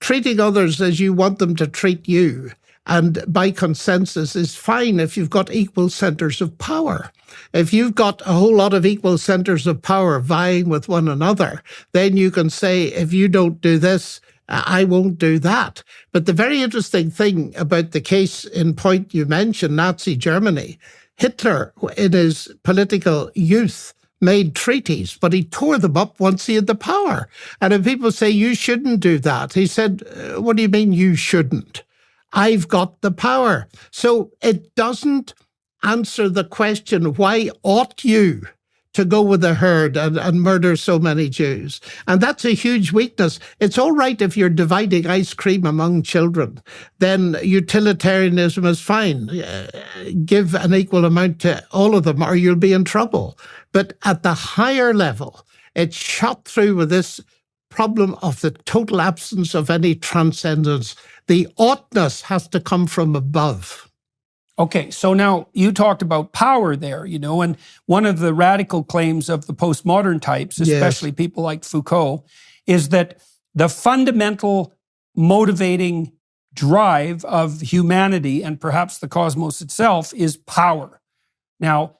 Treating others as you want them to treat you, and by consensus, is fine if you've got equal centers of power. If you've got a whole lot of equal centers of power vying with one another, then you can say, if you don't do this, I won't do that. But the very interesting thing about the case in point you mentioned, Nazi Germany, Hitler, in his political youth, made treaties, but he tore them up once he had the power. And if people say, you shouldn't do that, he said, what do you mean you shouldn't? I've got the power. So it doesn't answer the question, why ought you to go with the herd and murder so many Jews? And that's a huge weakness. It's all right if you're dividing ice cream among children, then utilitarianism is fine. Give an equal amount to all of them or you'll be in trouble. But at the higher level, it's shot through with this problem of the total absence of any transcendence. The oughtness has to come from above. Okay, so now you talked about power there, and one of the radical claims of the postmodern types, especially people like Foucault, is that the fundamental motivating drive of humanity and perhaps the cosmos itself is power. Now,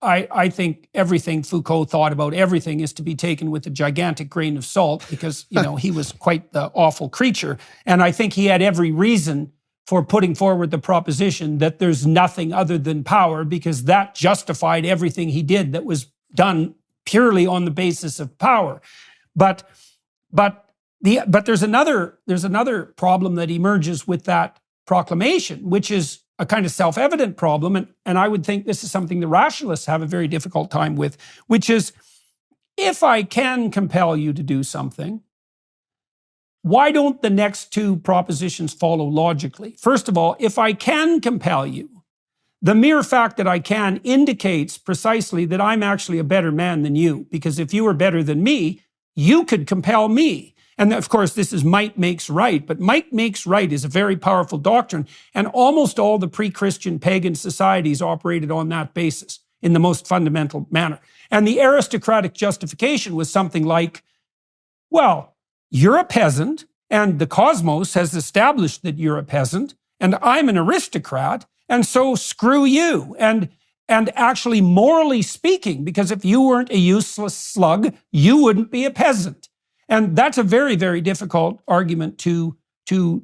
I think everything Foucault thought about everything is to be taken with a gigantic grain of salt because, he was quite the awful creature. And I think he had every reason for putting forward the proposition that there's nothing other than power because that justified everything he did that was done purely on the basis of power. But there's another problem that emerges with that proclamation, which is a kind of self-evident problem, and I would think this is something the rationalists have a very difficult time with, which is, if I can compel you to do something, why don't the next two propositions follow logically? First of all, if I can compel you, the mere fact that I can indicates precisely that I'm actually a better man than you, because if you were better than me, you could compel me. And of course, this is might makes right, but might makes right is a very powerful doctrine, and almost all the pre-Christian pagan societies operated on that basis in the most fundamental manner. And the aristocratic justification was something like, well, you're a peasant, and the cosmos has established that you're a peasant, and I'm an aristocrat, and so screw you. And actually, morally speaking, because if you weren't a useless slug, you wouldn't be a peasant. And that's a very, very difficult argument to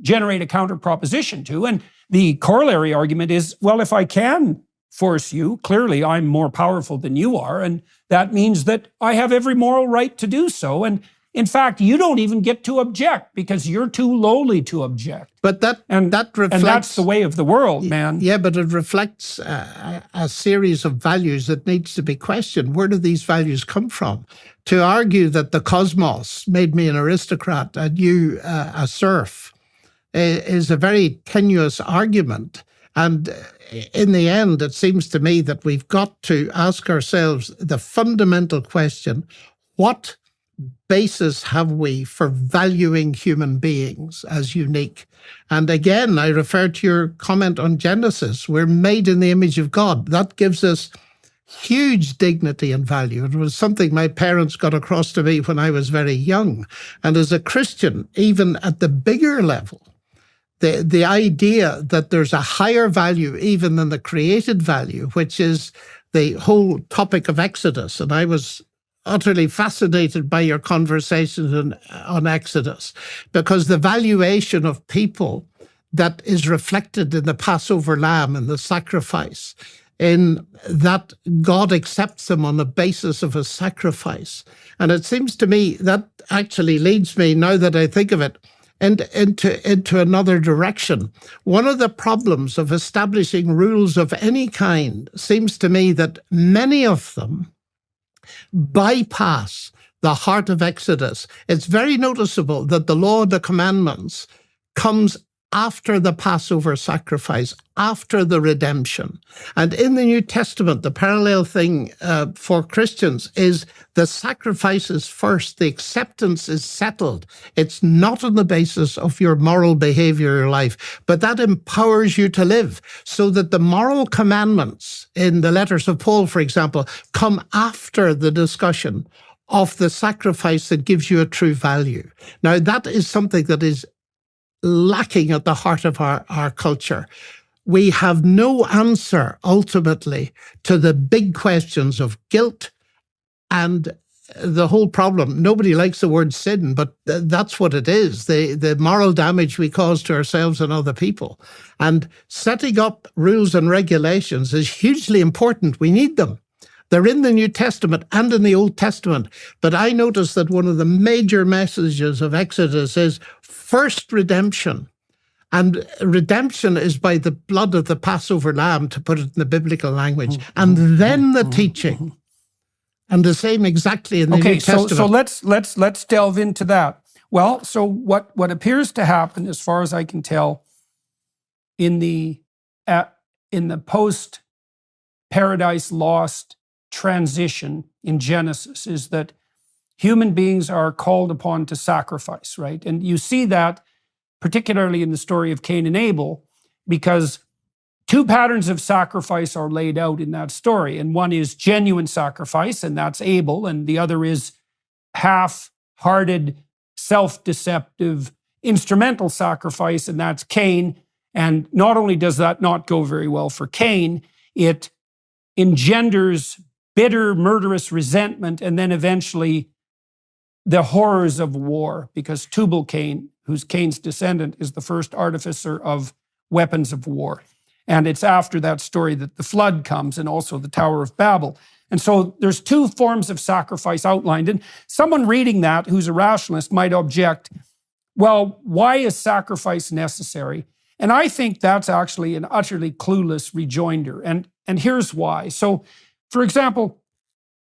generate a counter proposition to. And the corollary argument is, well, if I can force you, clearly I'm more powerful than you are, and that means that I have every moral right to do so. And in fact, you don't even get to object because you're too lowly to object. But that reflects, and that's the way of the world, man. Yeah, but it reflects a series of values that needs to be questioned. Where do these values come from? To argue that the cosmos made me an aristocrat and you a serf is a very tenuous argument. And in the end, it seems to me that we've got to ask ourselves the fundamental question: what basis have we for valuing human beings as unique? And again, I refer to your comment on Genesis. We're made in the image of God. That gives us huge dignity and value. It was something my parents got across to me when I was very young. And as a Christian, even at the bigger level, the idea that there's a higher value even than the created value, which is the whole topic of Exodus. And I was utterly fascinated by your conversations on Exodus, because the valuation of people that is reflected in the Passover lamb and the sacrifice, in that God accepts them on the basis of a sacrifice. And it seems to me that actually leads me, now that I think of it, into another direction. One of the problems of establishing rules of any kind seems to me that many of them bypass the heart of Exodus. It's very noticeable that the law of the commandments comes after the Passover sacrifice, after the redemption. And in the New Testament, the parallel thing for Christians is the sacrifice is first, the acceptance is settled. It's not on the basis of your moral behavior or life, but that empowers you to live, so that the moral commandments in the letters of Paul, for example, come after the discussion of the sacrifice that gives you a true value. Now, that is something that is lacking at the heart of our culture. We have no answer, ultimately, to the big questions of guilt and the whole problem. Nobody likes the word sin, but that's what it is, the moral damage we cause to ourselves and other people. And setting up rules and regulations is hugely important. We need them. They're in the New Testament and in the Old Testament. But I notice that one of the major messages of Exodus is first redemption. And redemption is by the blood of the Passover lamb, to put it in the biblical language. And then the teaching. And the same exactly in the New Testament. So let's delve into that. Well, so what appears to happen, as far as I can tell, in the post-Paradise Lost transition in Genesis, is that human beings are called upon to sacrifice, right? And you see that particularly in the story of Cain and Abel, because two patterns of sacrifice are laid out in that story. And one is genuine sacrifice, and that's Abel, and the other is half-hearted, self-deceptive, instrumental sacrifice, and that's Cain. And not only does that not go very well for Cain, it engenders bitter, murderous resentment, and then eventually the horrors of war, because Tubal-Cain, who's Cain's descendant, is the first artificer of weapons of war. And it's after that story that the flood comes, and also the Tower of Babel. And so there's two forms of sacrifice outlined. And someone reading that who's a rationalist might object, well, why is sacrifice necessary? And I think that's actually an utterly clueless rejoinder. And here's why. So, for example,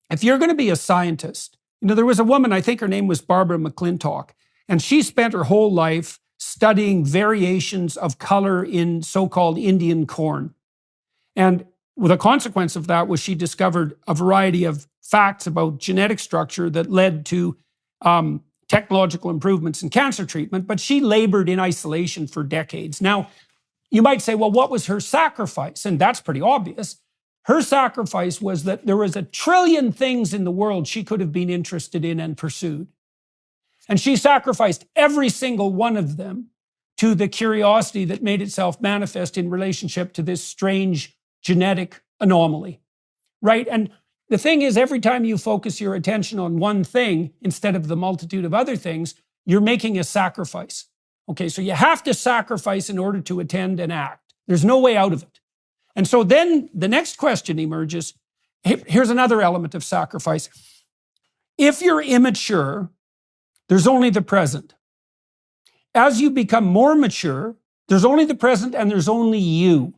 if you're going to be a scientist, there was a woman, I think her name was Barbara McClintock, And she spent her whole life studying variations of color in so-called Indian corn. And the consequence of that was she discovered a variety of facts about genetic structure that led to technological improvements in cancer treatment, but she labored in isolation for decades. Now, you might say, well, what was her sacrifice? And that's pretty obvious. Her sacrifice was that there was 1 trillion things in the world she could have been interested in and pursued. And she sacrificed every single one of them to the curiosity that made itself manifest in relationship to this strange genetic anomaly, right? And the thing is, every time you focus your attention on one thing instead of the multitude of other things, you're making a sacrifice. Okay, so you have to sacrifice in order to attend and act. There's no way out of it. And so then the next question emerges. Here's another element of sacrifice. If you're immature, there's only the present. As you become more mature, there's only the present and there's only you.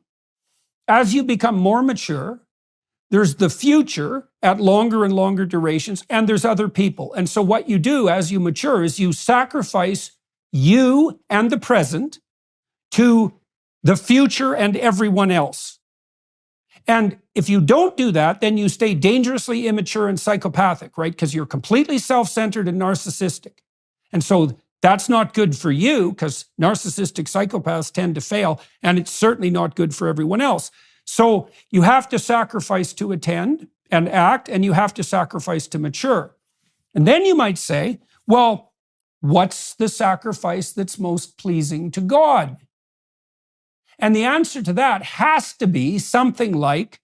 As you become more mature, there's the future at longer and longer durations, and there's other people. And so what you do as you mature is you sacrifice you and the present to the future and everyone else. And if you don't do that, then you stay dangerously immature and psychopathic, right? Because you're completely self-centered and narcissistic. And so that's not good for you, because narcissistic psychopaths tend to fail, and it's certainly not good for everyone else. So you have to sacrifice to attend and act, and you have to sacrifice to mature. And then you might say, well, what's the sacrifice that's most pleasing to God? And the answer to that has to be something like,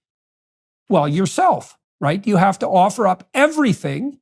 well, yourself, right? You have to offer up everything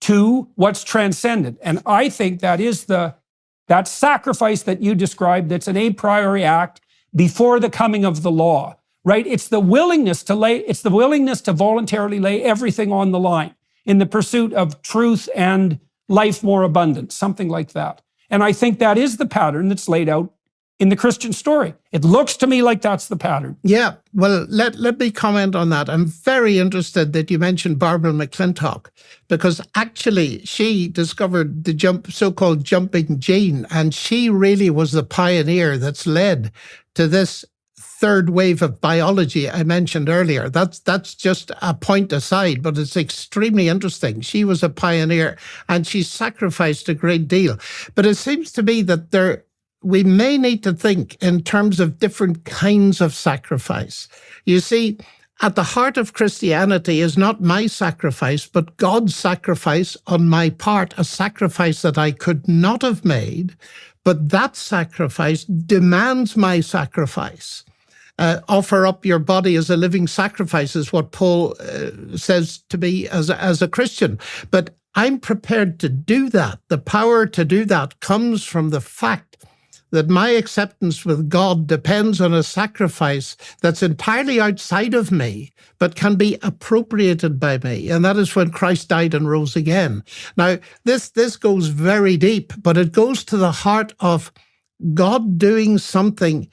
to what's transcendent. And I think that is that sacrifice that you described, that's an a priori act before the coming of the law, right? It's the willingness to voluntarily lay everything on the line in the pursuit of truth and life more abundant, something like that. And I think that is the pattern that's laid out in the Christian story. It looks to me like that's the pattern. Yeah, well, let me comment on that. I'm very interested that you mentioned Barbara McClintock, because actually she discovered the so-called jumping gene, and she really was the pioneer that's led to this third wave of biology I mentioned earlier. That's just a point aside, but it's extremely interesting. She was a pioneer, and she sacrificed a great deal. But it seems to me that we may need to think in terms of different kinds of sacrifice. You see, at the heart of Christianity is not my sacrifice, but God's sacrifice on my part, a sacrifice that I could not have made, but that sacrifice demands my sacrifice. Offer up your body as a living sacrifice is what Paul says to me as a Christian. But I'm prepared to do that. The power to do that comes from the fact that my acceptance with God depends on a sacrifice that's entirely outside of me, but can be appropriated by me. And that is when Christ died and rose again. Now, this goes very deep, but it goes to the heart of God doing something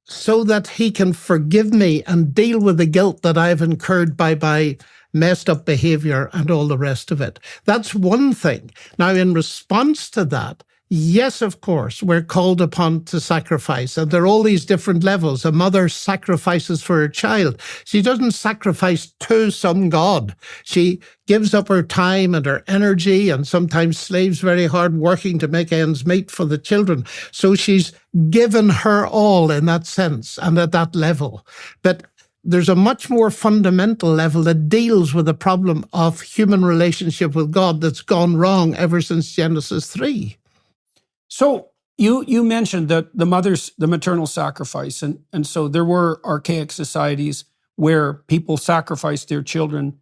so that he can forgive me and deal with the guilt that I've incurred by my messed up behavior and all the rest of it. That's one thing. Now, in response to that, yes, of course, we're called upon to sacrifice. And there are all these different levels. A mother sacrifices for her child. She doesn't sacrifice to some god. She gives up her time and her energy, and sometimes slaves very hard working to make ends meet for the children. So she's given her all in that sense and at that level. But there's a much more fundamental level that deals with the problem of human relationship with God that's gone wrong ever since Genesis 3. So you mentioned that the maternal sacrifice, and so there were archaic societies where people sacrificed their children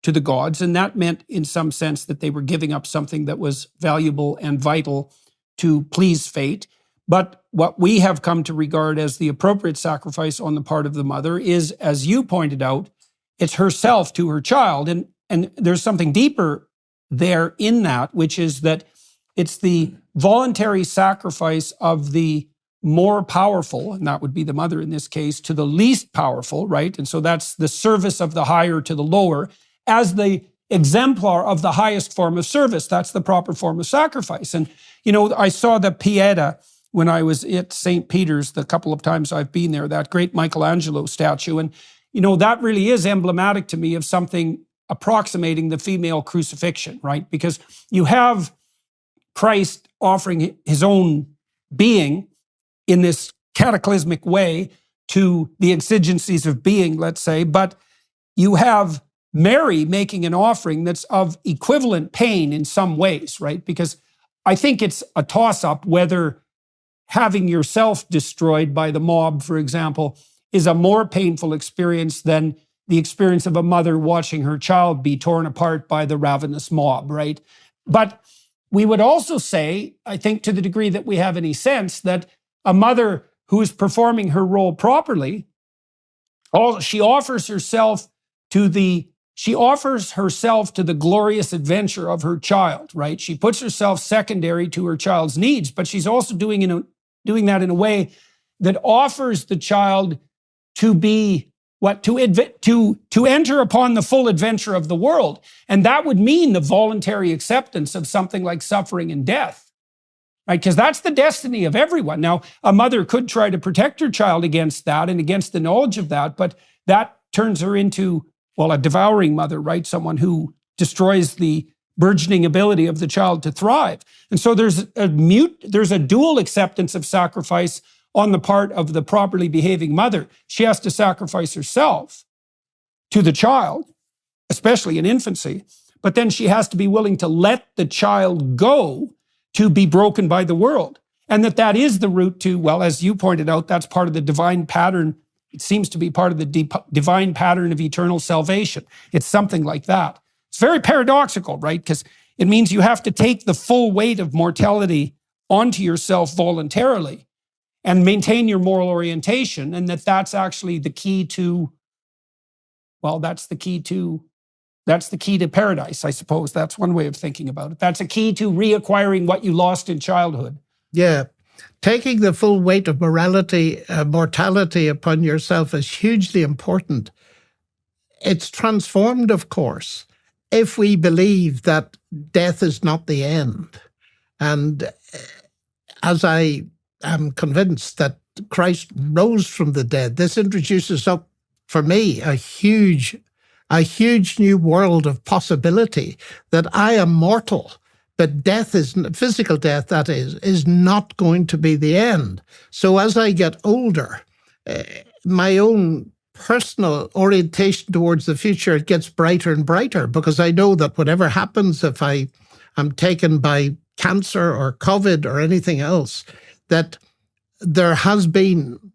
to the gods, and that meant in some sense that they were giving up something that was valuable and vital to please fate. But what we have come to regard as the appropriate sacrifice on the part of the mother is, as you pointed out, it's herself to her child. And there's something deeper there in that, which is that it's the voluntary sacrifice of the more powerful, and that would be the mother in this case, to the least powerful, right? And so that's the service of the higher to the lower, as the exemplar of the highest form of service. That's the proper form of sacrifice. And, I saw the Pieta when I was at St. Peter's the couple of times I've been there, that great Michelangelo statue. And, that really is emblematic to me of something approximating the female crucifixion, right? Because you have Christ offering his own being in this cataclysmic way to the exigencies of being, let's say, but you have Mary making an offering that's of equivalent pain in some ways, right? Because I think it's a toss-up whether having yourself destroyed by the mob, for example, is a more painful experience than the experience of a mother watching her child be torn apart by the ravenous mob, right? But we would also say, I think to the degree that we have any sense, that a mother who is performing her role properly, she offers herself to the glorious adventure of her child, right? She puts herself secondary to her child's needs, but she's also doing that in a way that offers the child to be to enter upon the full adventure of the world. And that would mean the voluntary acceptance of something like suffering and death, right? Because that's the destiny of everyone. Now, a mother could try to protect her child against that and against the knowledge of that, but that turns her into, a devouring mother, right? Someone who destroys the burgeoning ability of the child to thrive. And so there's a dual acceptance of sacrifice on the part of the properly behaving mother. She has to sacrifice herself to the child, especially in infancy, but then she has to be willing to let the child go to be broken by the world. And that is the route to, as you pointed out, that's part of the divine pattern. It seems to be part of the divine pattern of eternal salvation. It's something like that. It's very paradoxical, right? Because it means you have to take the full weight of mortality onto yourself voluntarily and maintain your moral orientation, and that's actually the key to, that's the key to paradise, I suppose. That's one way of thinking about it. That's a key to reacquiring what you lost in childhood. Yeah. Taking the full weight of mortality upon yourself is hugely important. It's transformed, of course, if we believe that death is not the end. And as I am convinced that Christ rose from the dead, this introduces up, for me, a huge new world of possibility, that I am mortal. But physical death, that is not going to be the end. So as I get older, my own personal orientation towards the future, it gets brighter and brighter, because I know that whatever happens, if I am taken by cancer or COVID or anything else, that there has been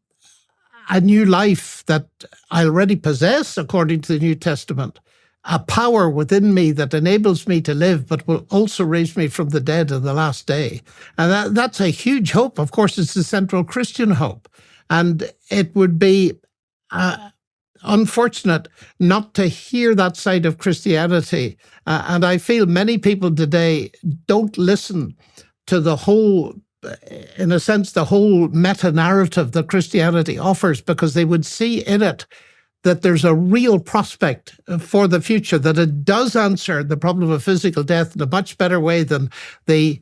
a new life that I already possess, according to the New Testament, a power within me that enables me to live, but will also raise me from the dead on the last day. And that's a huge hope. Of course, it's the central Christian hope. And it would be unfortunate not to hear that side of Christianity. And I feel many people today don't listen to the whole, in a sense, the whole meta-narrative that Christianity offers, because they would see in it that there's a real prospect for the future, that it does answer the problem of physical death in a much better way than the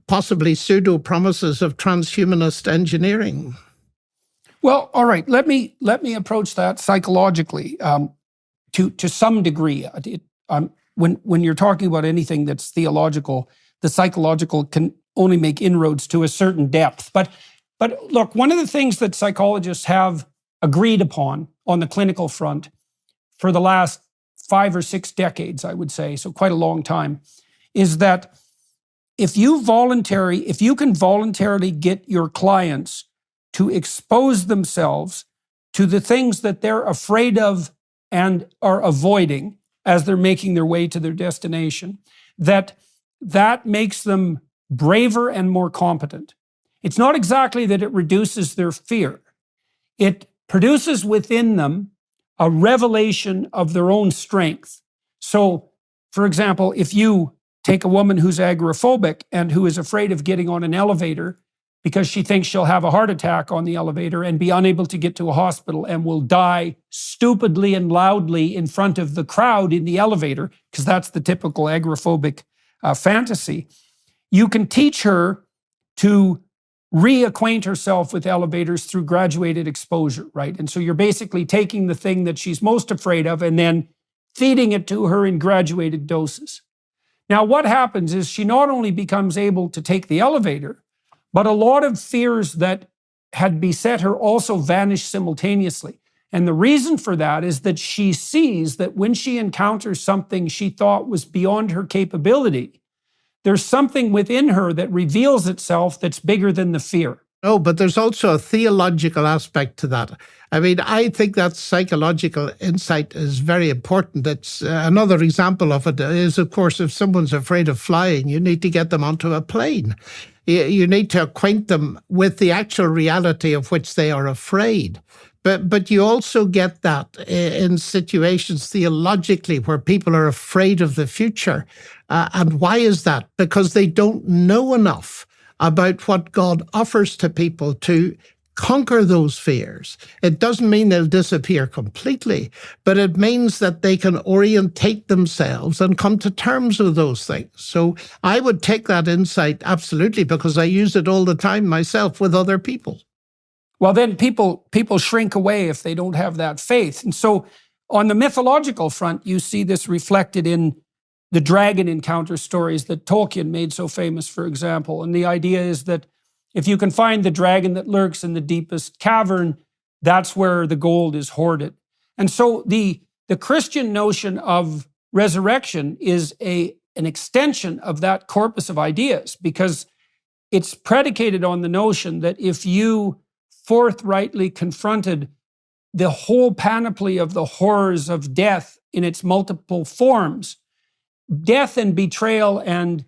possibly pseudo-promises of transhumanist engineering. Well, all right, let me approach that psychologically to some degree. When you're talking about anything that's theological, the psychological can only make inroads to a certain depth. But look, one of the things that psychologists have agreed upon on the clinical front for the last 5 or 6 decades, I would say, so quite a long time, is that if you can voluntarily get your clients to expose themselves to the things that they're afraid of and are avoiding as they're making their way to their destination, that makes them braver and more competent. It's not exactly that it reduces their fear. It produces within them a revelation of their own strength. So, for example, if you take a woman who's agoraphobic and who is afraid of getting on an elevator because she thinks she'll have a heart attack on the elevator and be unable to get to a hospital and will die stupidly and loudly in front of the crowd in the elevator, because that's the typical agoraphobic fantasy. You can teach her to reacquaint herself with elevators through graduated exposure, right? And so you're basically taking the thing that she's most afraid of and then feeding it to her in graduated doses. Now, what happens is she not only becomes able to take the elevator, but a lot of fears that had beset her also vanish simultaneously. And the reason for that is that she sees that when she encounters something she thought was beyond her capability, there's something within her that reveals itself that's bigger than the fear. Oh, but there's also a theological aspect to that. I mean, I think that psychological insight is very important. It's another example of it is, of course, if someone's afraid of flying, you need to get them onto a plane. You need to acquaint them with the actual reality of which they are afraid. But you also get that in situations theologically where people are afraid of the future. And why is that? Because they don't know enough about what God offers to people to conquer those fears. It doesn't mean they'll disappear completely, but it means that they can orientate themselves and come to terms with those things. So I would take that insight absolutely, because I use it all the time myself with other people. Well, then people shrink away if they don't have that faith. And so on the mythological front, you see this reflected in the dragon encounter stories that Tolkien made so famous, for example. And the idea is that if you can find the dragon that lurks in the deepest cavern, that's where the gold is hoarded. And so the Christian notion of resurrection is an extension of that corpus of ideas, because it's predicated on the notion that if you forthrightly confronted the whole panoply of the horrors of death in its multiple forms, death and betrayal and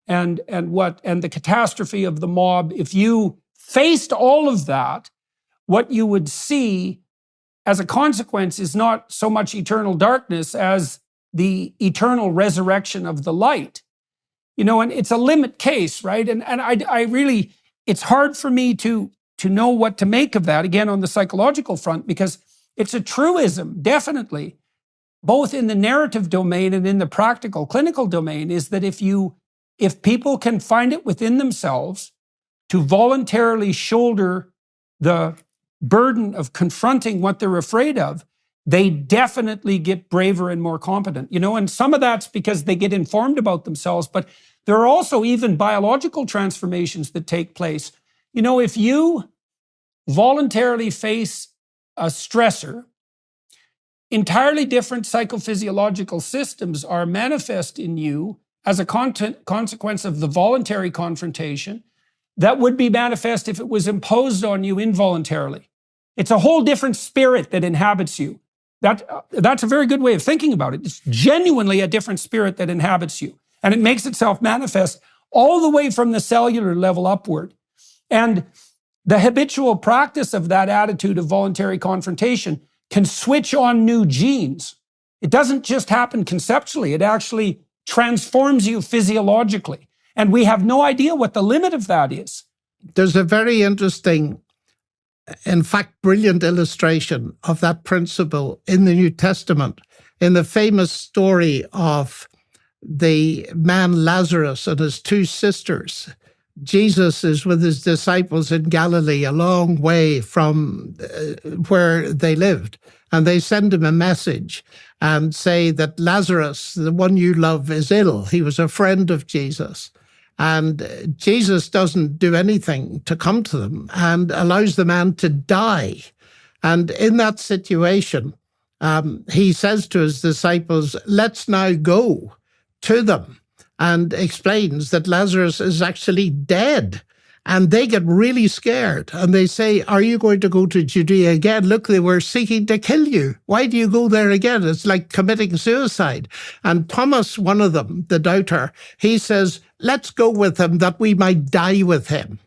the catastrophe of the mob, if you faced all of that, what you would see as a consequence is not so much eternal darkness as the eternal resurrection of the light. You know, and it's a limit case, right? And I really, it's hard for me to know what to make of that, again, on the psychological front, because it's a truism, definitely, both in the narrative domain and in the practical clinical domain, is that if people can find it within themselves to voluntarily shoulder the burden of confronting what they're afraid of, they definitely get braver and more competent. You know, and some of that's because they get informed about themselves, but there are also even biological transformations that take place. You know, if you voluntarily face a stressor, entirely different psychophysiological systems are manifest in you as a consequence of the voluntary confrontation that would be manifest if it was imposed on you involuntarily. It's a whole different spirit that inhabits you. That's a very good way of thinking about it. It's genuinely a different spirit that inhabits you. And it makes itself manifest all the way from the cellular level upward. And the habitual practice of that attitude of voluntary confrontation can switch on new genes. It doesn't just happen conceptually, it actually transforms you physiologically. And we have no idea what the limit of that is. There's a very interesting, in fact, brilliant illustration of that principle in the New Testament, in the famous story of the man Lazarus and his two sisters. Jesus is with his disciples in Galilee, a long way from where they lived. And they send him a message and say that Lazarus, the one you love, is ill. He was a friend of Jesus. And Jesus doesn't do anything to come to them and allows the man to die. And in that situation, he says to his disciples, let's now go to them, and explains that Lazarus is actually dead. And they get really scared. And they say, are you going to go to Judea again? Look, they were seeking to kill you. Why do you go there again? It's like committing suicide. And Thomas, one of them, the doubter, he says, let's go with him that we might die with him.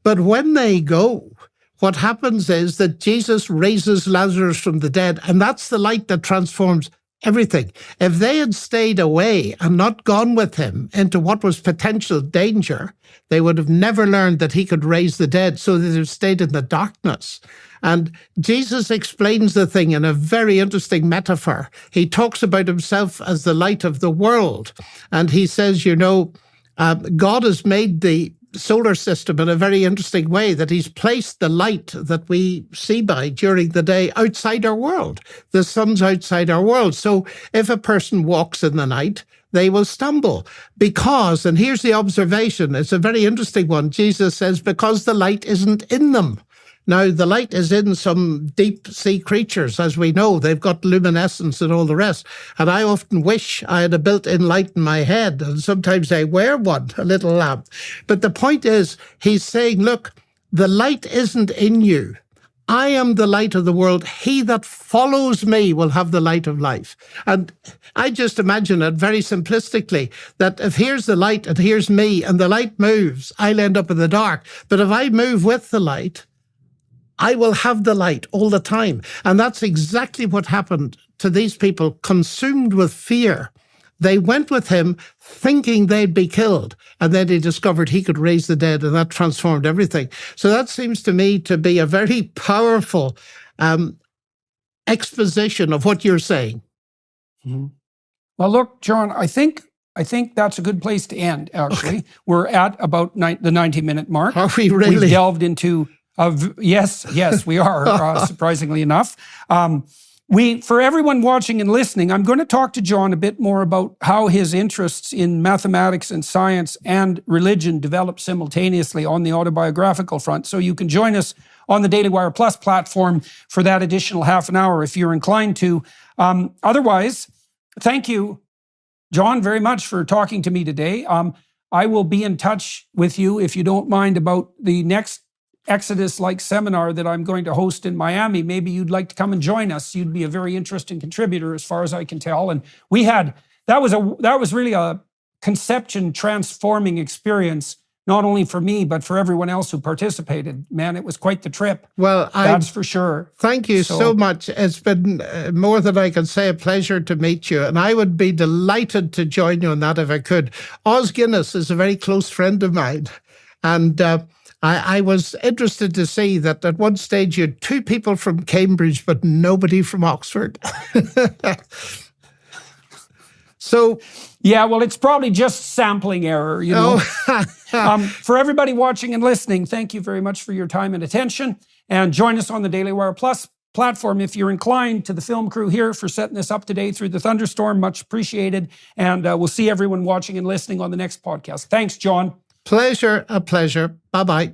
But when they go, what happens is that Jesus raises Lazarus from the dead. And that's the light that transforms everything. If they had stayed away and not gone with him into what was potential danger, they would have never learned that he could raise the dead, so they'd have stayed in the darkness. And Jesus explains the thing in a very interesting metaphor. He talks about himself as the light of the world. And he says, God has made the solar system in a very interesting way, that he's placed the light that we see by during the day outside our world. The sun's outside our world. So if a person walks in the night, they will stumble because, and here's the observation, it's a very interesting one. Jesus says, because the light isn't in them. Now, the light is in some deep sea creatures, as we know. They've got luminescence and all the rest. And I often wish I had a built-in light in my head. And sometimes I wear one, a little lamp. But the point is, he's saying, look, the light isn't in you. I am the light of the world. He that follows me will have the light of life. And I just imagine it very simplistically, that if here's the light and here's me and the light moves, I'll end up in the dark. But if I move with the light, I will have the light all the time. And that's exactly what happened to these people, consumed with fear. They went with him thinking they'd be killed, and then they discovered he could raise the dead, and that transformed everything. So that seems to me to be a very powerful exposition of what you're saying. Mm-hmm. Well, look, John, I think that's a good place to end, actually. Okay. We're at about the 90-minute mark. Are we really? We've delved into... Yes, we are, surprisingly enough. For everyone watching and listening, I'm going to talk to John a bit more about how his interests in mathematics and science and religion develop simultaneously on the autobiographical front. So you can join us on the Daily Wire Plus platform for that additional half an hour if you're inclined to. Otherwise, thank you, John, very much for talking to me today. I will be in touch with you, if you don't mind, about the next Exodus-like seminar that I'm going to host in Miami. Maybe you'd like to come and join us. You'd be a very interesting contributor, as far as I can tell. And that was really a conception transforming experience, not only for me, but for everyone else who participated. Man, it was quite the trip. Well, that's for sure. Thank you so much. It's been more than I can say, a pleasure to meet you. And I would be delighted to join you on that if I could. Os Guinness is a very close friend of mine. And I was interested to see that at one stage you had two people from Cambridge, but nobody from Oxford. So, yeah, well, it's probably just sampling error, For everybody watching and listening, thank you very much for your time and attention. And join us on the Daily Wire Plus platform if you're inclined. To the film crew here for setting this up today through the thunderstorm, much appreciated. And we'll see everyone watching and listening on the next podcast. Thanks, John. Pleasure, a pleasure. Bye-bye.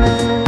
you.